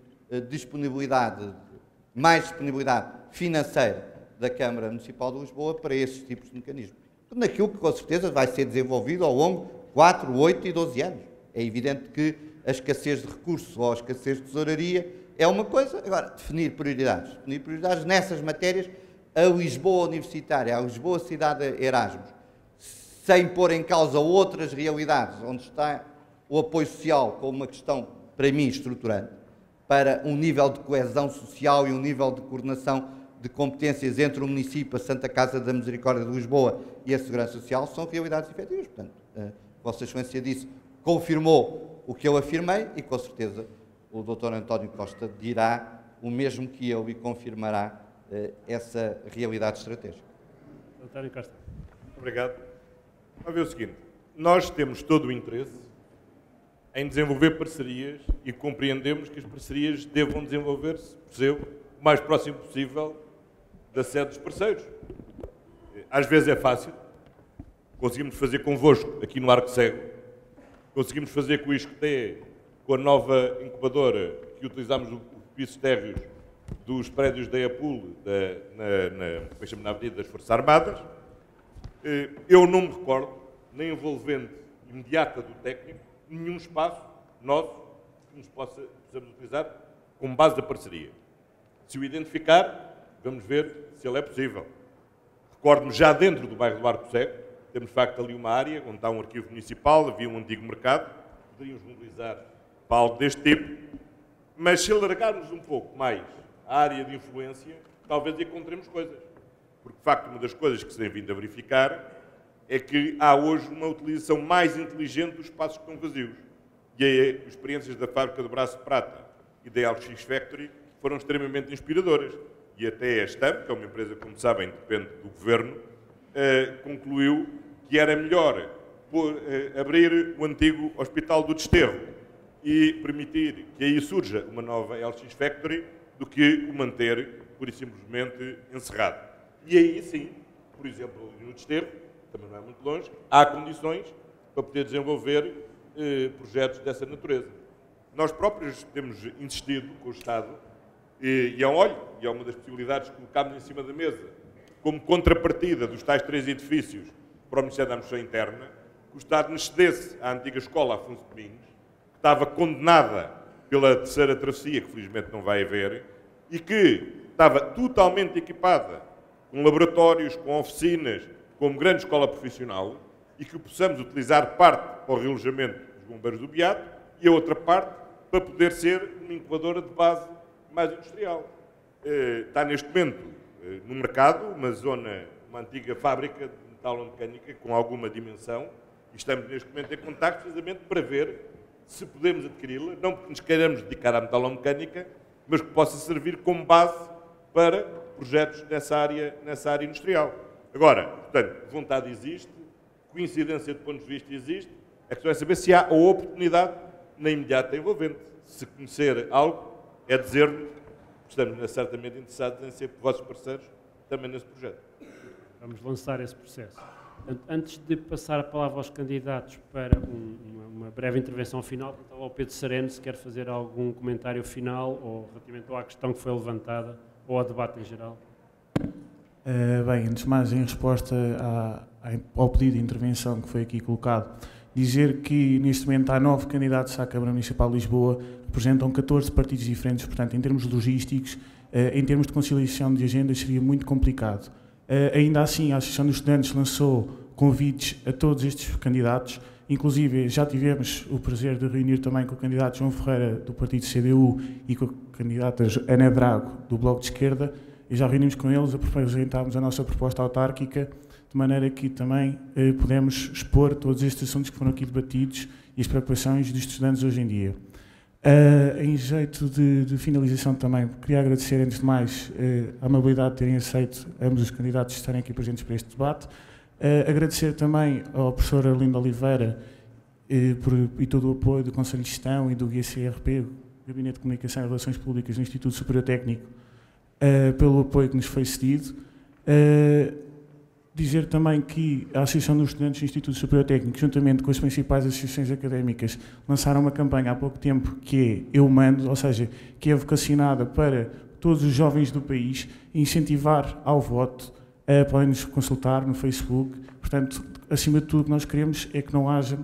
mais disponibilidade financeira da Câmara Municipal de Lisboa para esses tipos de mecanismos. Naquilo que, com certeza, vai ser desenvolvido ao longo de 4, 8 e 12 anos. É evidente que a escassez de recursos ou a escassez de tesouraria é uma coisa. Agora, definir prioridades nessas matérias, a Lisboa universitária, a Lisboa cidade Erasmus, sem pôr em causa outras realidades, onde está o apoio social como uma questão, para mim, estruturante, para um nível de coesão social e um nível de coordenação de competências entre o município, a Santa Casa da Misericórdia de Lisboa e a Segurança Social, são realidades efetivas. Portanto, Vossa Excelência disse, confirmou o que eu afirmei e, com certeza, o Dr. António Costa dirá o mesmo que eu e confirmará essa realidade estratégica. António Costa. Obrigado. Vamos ver o seguinte, nós temos todo o interesse em desenvolver parcerias e compreendemos que as parcerias devam desenvolver-se, percebo, o mais próximo possível da sede dos parceiros. Às vezes é fácil, conseguimos fazer convosco aqui no Arco Cego, conseguimos fazer com o ISCTE, com a nova incubadora que utilizámos os pisos térreos dos prédios da EAPUL, na Avenida das Forças Armadas. Eu não me recordo, na envolvente imediata do técnico, nenhum espaço nosso que nos possamos utilizar como base da parceria. Se o identificar, vamos ver se ele é possível. Recordo-me, já dentro do bairro do Arco Cego, temos de facto ali uma área onde está um arquivo municipal, havia um antigo mercado, poderíamos mobilizar para algo deste tipo, mas se alargarmos um pouco mais a área de influência, talvez encontremos coisas. Porque, de facto, uma das coisas que se tem vindo a verificar é que há hoje uma utilização mais inteligente dos espaços que estão vazios. E as experiências da fábrica do Braço de Prata e da LX Factory foram extremamente inspiradoras. E até a STAM, que é uma empresa, como sabem, depende do Governo, concluiu que era melhor abrir o antigo Hospital do Desterro e permitir que aí surja uma nova LX Factory do que o manter, pura e simplesmente, encerrado. E aí sim, por exemplo, no Desterro, também não é muito longe, há condições para poder desenvolver projetos dessa natureza. Nós próprios temos insistido com o Estado e é uma das possibilidades que colocámos em cima da mesa, como contrapartida dos tais 3 edifícios para o Ministério da Administração Interna, que o Estado nos cedesse à antiga escola Afonso Domingos, que estava condenada pela terceira travessia, que felizmente não vai haver, e que estava totalmente equipada com laboratórios, com oficinas, como grande escola profissional, e que possamos utilizar parte para o realojamento dos bombeiros do Beato e a outra parte para poder ser uma incubadora de base mais industrial. Está neste momento no mercado uma antiga fábrica de metalomecânica com alguma dimensão e estamos neste momento em contacto precisamente para ver se podemos adquiri-la, não porque nos queiramos dedicar à metalomecânica, mas que possa servir como base para projetos nessa área industrial. Agora, portanto, vontade existe, coincidência de pontos de vista existe, a questão é saber se há a oportunidade na imediata envolvente. Se conhecer algo, é dizer-nos que estamos certamente interessados em ser vossos parceiros também nesse projeto. Vamos lançar esse processo. Antes de passar a palavra aos candidatos para uma breve intervenção final, ao Pedro Sereno, se quer fazer algum comentário final ou relativamente à questão que foi levantada ou ao debate em geral. Bem, antes de mais, em resposta ao pedido de intervenção que foi aqui colocado, dizer que neste momento há 9 candidatos à Câmara Municipal de Lisboa, representam 14 partidos diferentes, portanto, em termos logísticos, em termos de conciliação de agendas, seria muito complicado. Ainda assim, a Associação dos Estudantes lançou convites a todos estes candidatos, inclusive já tivemos o prazer de reunir também com o candidato João Ferreira, do partido CDU, e com a candidata Ana Drago, do Bloco de Esquerda, e já reunimos com eles, apresentámos a nossa proposta autárquica, de maneira que também pudemos expor todos estes assuntos que foram aqui debatidos e as preocupações dos estudantes hoje em dia. Em jeito de finalização também, queria agradecer, antes de mais, a amabilidade de terem aceito ambos os candidatos de estarem aqui presentes para este debate. Agradecer também ao professor Arlindo Oliveira e todo o apoio do Conselho de Gestão e do GCRP, Gabinete de Comunicação e Relações Públicas do Instituto Superior Técnico, pelo apoio que nos foi cedido. Dizer também que a Associação dos Estudantes do Instituto Superior Técnico, juntamente com as principais associações académicas, lançaram uma campanha há pouco tempo que é Eu Mando, ou seja, que é vocacionada para todos os jovens do país, incentivar ao voto. Podem nos consultar no Facebook. Portanto, acima de tudo, o que nós queremos é que não haja,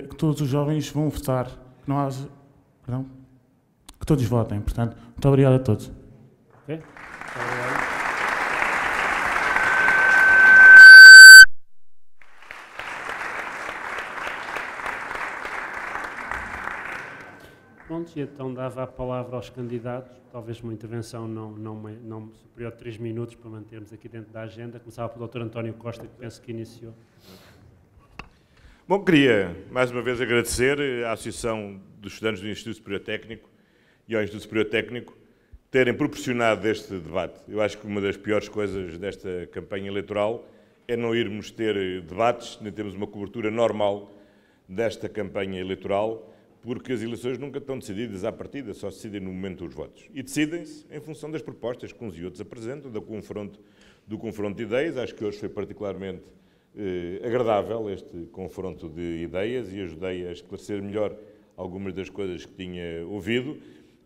que todos os jovens vão votar, que não haja, perdão, que todos votem. Portanto, muito obrigado a todos. Okay. Pronto, e então dava a palavra aos candidatos, talvez uma intervenção não superior a 3 minutos para mantermos aqui dentro da agenda. Começava pelo Dr. António Costa, que penso que iniciou. Bom, queria mais uma vez agradecer à Associação dos Estudantes do Instituto Superior Técnico e ao Instituto Superior Técnico terem proporcionado este debate. Eu acho que uma das piores coisas desta campanha eleitoral é não irmos ter debates, nem termos uma cobertura normal desta campanha eleitoral, porque as eleições nunca estão decididas à partida, só se decidem no momento dos votos. E decidem-se em função das propostas que uns e outros apresentam, do confronto de ideias. Acho que hoje foi particularmente agradável este confronto de ideias e ajudei a esclarecer melhor algumas das coisas que tinha ouvido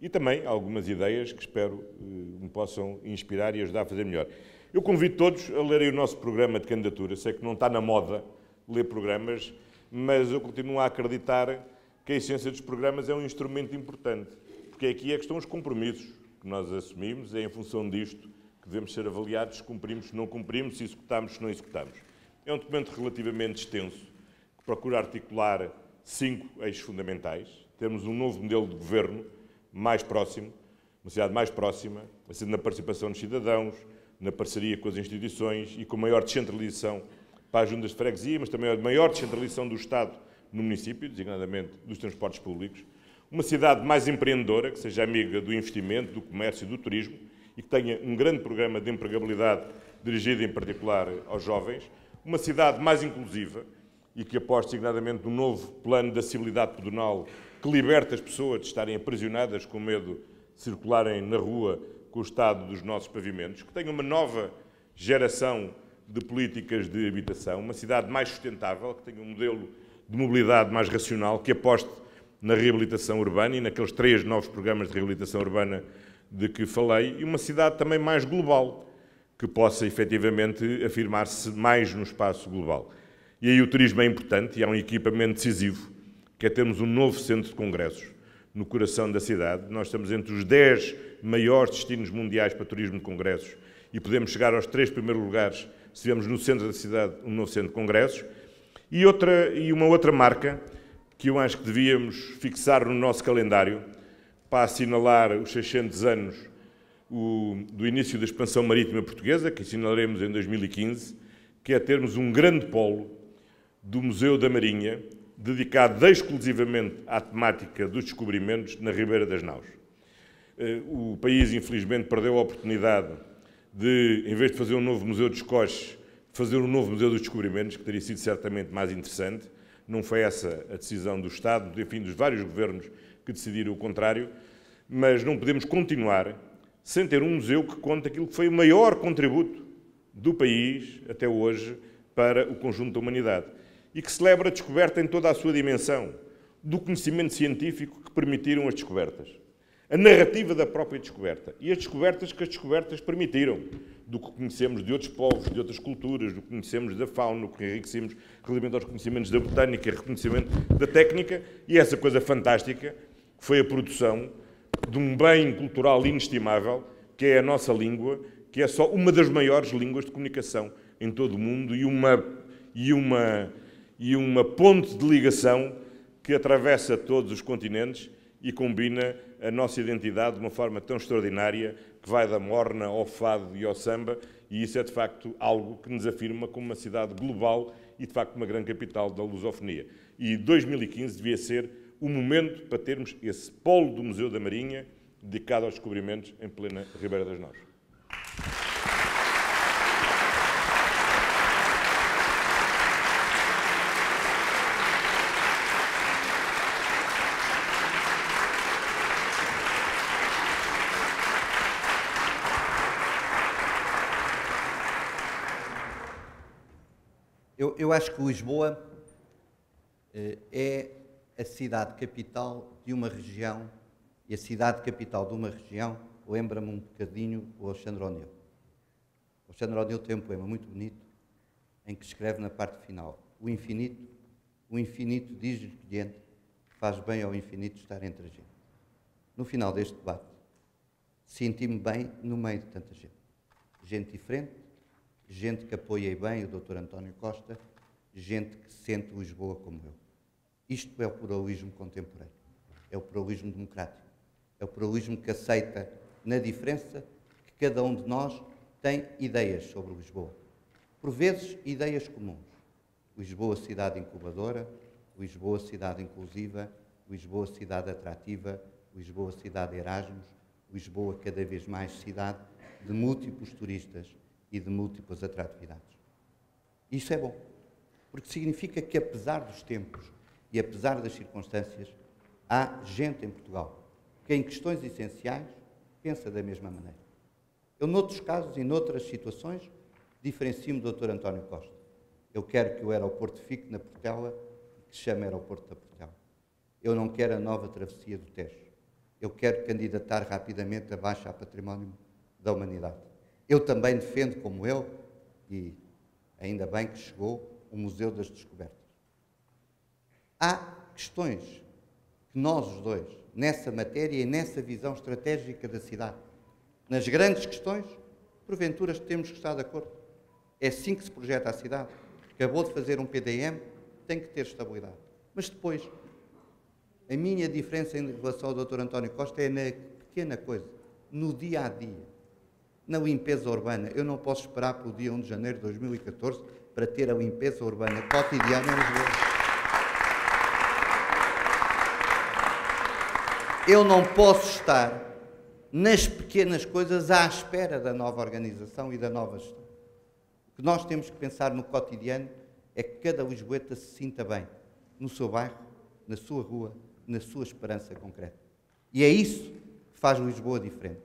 e também algumas ideias que espero me possam inspirar e ajudar a fazer melhor. Eu convido todos a lerem o nosso programa de candidatura. Sei que não está na moda ler programas, mas eu continuo a acreditar que a essência dos programas é um instrumento importante, porque aqui é que estão os compromissos que nós assumimos, é em função disto que devemos ser avaliados se cumprimos, se não cumprimos, se executamos, se não executamos. É um documento relativamente extenso, que procura articular 5 eixos fundamentais. Temos um novo modelo de governo mais próximo, uma sociedade mais próxima, assim na participação dos cidadãos, na parceria com as instituições e com maior descentralização para as juntas de freguesia, mas também a maior descentralização do Estado no município, designadamente dos transportes públicos, uma cidade mais empreendedora, que seja amiga do investimento, do comércio e do turismo e que tenha um grande programa de empregabilidade dirigido em particular aos jovens, uma cidade mais inclusiva e que aposte designadamente num novo plano de acessibilidade pedonal que liberte as pessoas de estarem aprisionadas com medo de circularem na rua com o estado dos nossos pavimentos, que tenha uma nova geração de políticas de habitação, uma cidade mais sustentável, que tenha um modelo de mobilidade mais racional, que aposte na reabilitação urbana e naqueles 3 novos programas de reabilitação urbana de que falei, e uma cidade também mais global, que possa efetivamente afirmar-se mais no espaço global. E aí o turismo é importante e há um equipamento decisivo, que é termos um novo centro de congressos no coração da cidade. Nós estamos entre os 10 maiores destinos mundiais para turismo de congressos e podemos chegar aos 3 primeiros lugares se tivermos no centro da cidade um novo centro de congressos. E uma outra marca que eu acho que devíamos fixar no nosso calendário para assinalar os 600 anos do início da expansão marítima portuguesa, que assinalaremos em 2015, que é termos um grande polo do Museu da Marinha, dedicado exclusivamente à temática dos descobrimentos na Ribeira das Naus. O país, infelizmente, perdeu a oportunidade de, em vez de fazer um novo Museu dos Coches, fazer um novo Museu dos Descobrimentos, que teria sido certamente mais interessante. Não foi essa a decisão do Estado, enfim, dos vários governos que decidiram o contrário, mas não podemos continuar sem ter um museu que conte aquilo que foi o maior contributo do país, até hoje, para o conjunto da humanidade, e que celebra a descoberta em toda a sua dimensão, do conhecimento científico que permitiram as descobertas, a narrativa da própria descoberta e as descobertas que as descobertas permitiram, do que conhecemos de outros povos, de outras culturas, do que conhecemos da fauna, do que enriquecemos relativamente aos conhecimentos da botânica, reconhecimento da técnica, e essa coisa fantástica foi a produção de um bem cultural inestimável, que é a nossa língua, que é só uma das maiores línguas de comunicação em todo o mundo e uma ponte de ligação que atravessa todos os continentes e combina a nossa identidade de uma forma tão extraordinária, que vai da morna ao fado e ao samba, e isso é de facto algo que nos afirma como uma cidade global e de facto uma grande capital da lusofonia. E 2015 devia ser o momento para termos esse polo do Museu da Marinha dedicado aos descobrimentos em plena Ribeira das Neves. Eu acho que Lisboa é a cidade capital de uma região, e a cidade capital de uma região lembra-me um bocadinho o Alexandre O'Neill. O Alexandre O'Neill tem um poema muito bonito em que escreve na parte final: o infinito diz-lhe que faz bem ao infinito estar entre a gente. No final deste debate, senti-me bem no meio de tanta gente. Gente diferente, gente que apoia bem o Dr. António Costa, gente que sente Lisboa como eu. Isto é o pluralismo contemporâneo, é o pluralismo democrático, é o pluralismo que aceita na diferença que cada um de nós tem ideias sobre Lisboa. Por vezes, ideias comuns. Lisboa, cidade incubadora, Lisboa, cidade inclusiva, Lisboa, cidade atrativa, Lisboa, cidade Erasmus, Lisboa, cada vez mais cidade de múltiplos turistas e de múltiplas atratividades. Isso é bom, porque significa que, apesar dos tempos e apesar das circunstâncias, há gente em Portugal que, em questões essenciais, pensa da mesma maneira. Eu, noutros casos e noutras situações, diferencio-me do Dr. António Costa. Eu quero que o aeroporto fique na Portela, que se chame Aeroporto da Portela. Eu não quero a nova travessia do Tejo. Eu quero candidatar rapidamente a Baixa a Património da Humanidade. Eu também defendo, como ele, e ainda bem que chegou, o Museu das Descobertas. Há questões que nós os dois, nessa matéria e nessa visão estratégica da cidade, nas grandes questões, porventura temos que estar de acordo. É assim que se projeta a cidade. Acabou de fazer um PDM, tem que ter estabilidade. Mas depois, a minha diferença em relação ao Dr. António Costa é na pequena coisa, no dia a dia, na limpeza urbana. Eu não posso esperar pelo dia 1 de janeiro de 2014 para ter a limpeza urbana cotidiana em Lisboa. Eu não posso estar nas pequenas coisas à espera da nova organização e da nova gestão. O que nós temos que pensar no cotidiano é que cada lisboeta se sinta bem no seu bairro, na sua rua, na sua esperança concreta. E é isso que faz Lisboa diferente.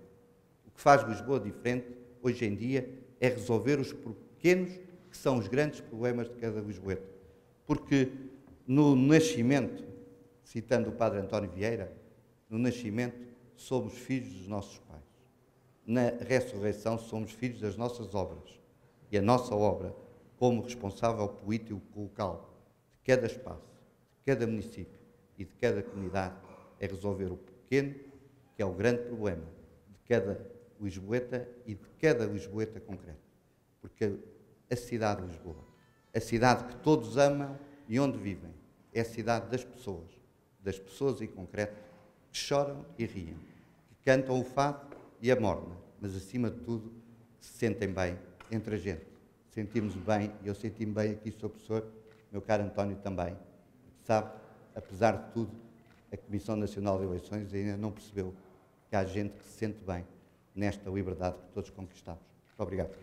O que faz Lisboa diferente, hoje em dia, é resolver os pequenos, que são os grandes problemas de cada lisboeta. Porque no nascimento, citando o Padre António Vieira, no nascimento somos filhos dos nossos pais. Na ressurreição somos filhos das nossas obras. E a nossa obra, como responsável político local de cada espaço, de cada município e de cada comunidade, é resolver o pequeno, que é o grande problema de cada lisboeta e de cada lisboeta concreta. Porque a cidade de Lisboa, a cidade que todos amam e onde vivem, é a cidade das pessoas em concreto, que choram e riem, que cantam o fado e a morna, mas acima de tudo, que se sentem bem entre a gente. Sentimos bem, e eu senti-me bem aqui, Sr. Professor, meu caro António também, sabe, apesar de tudo, a Comissão Nacional de Eleições ainda não percebeu que há gente que se sente bem nesta liberdade que todos conquistamos. Muito obrigado.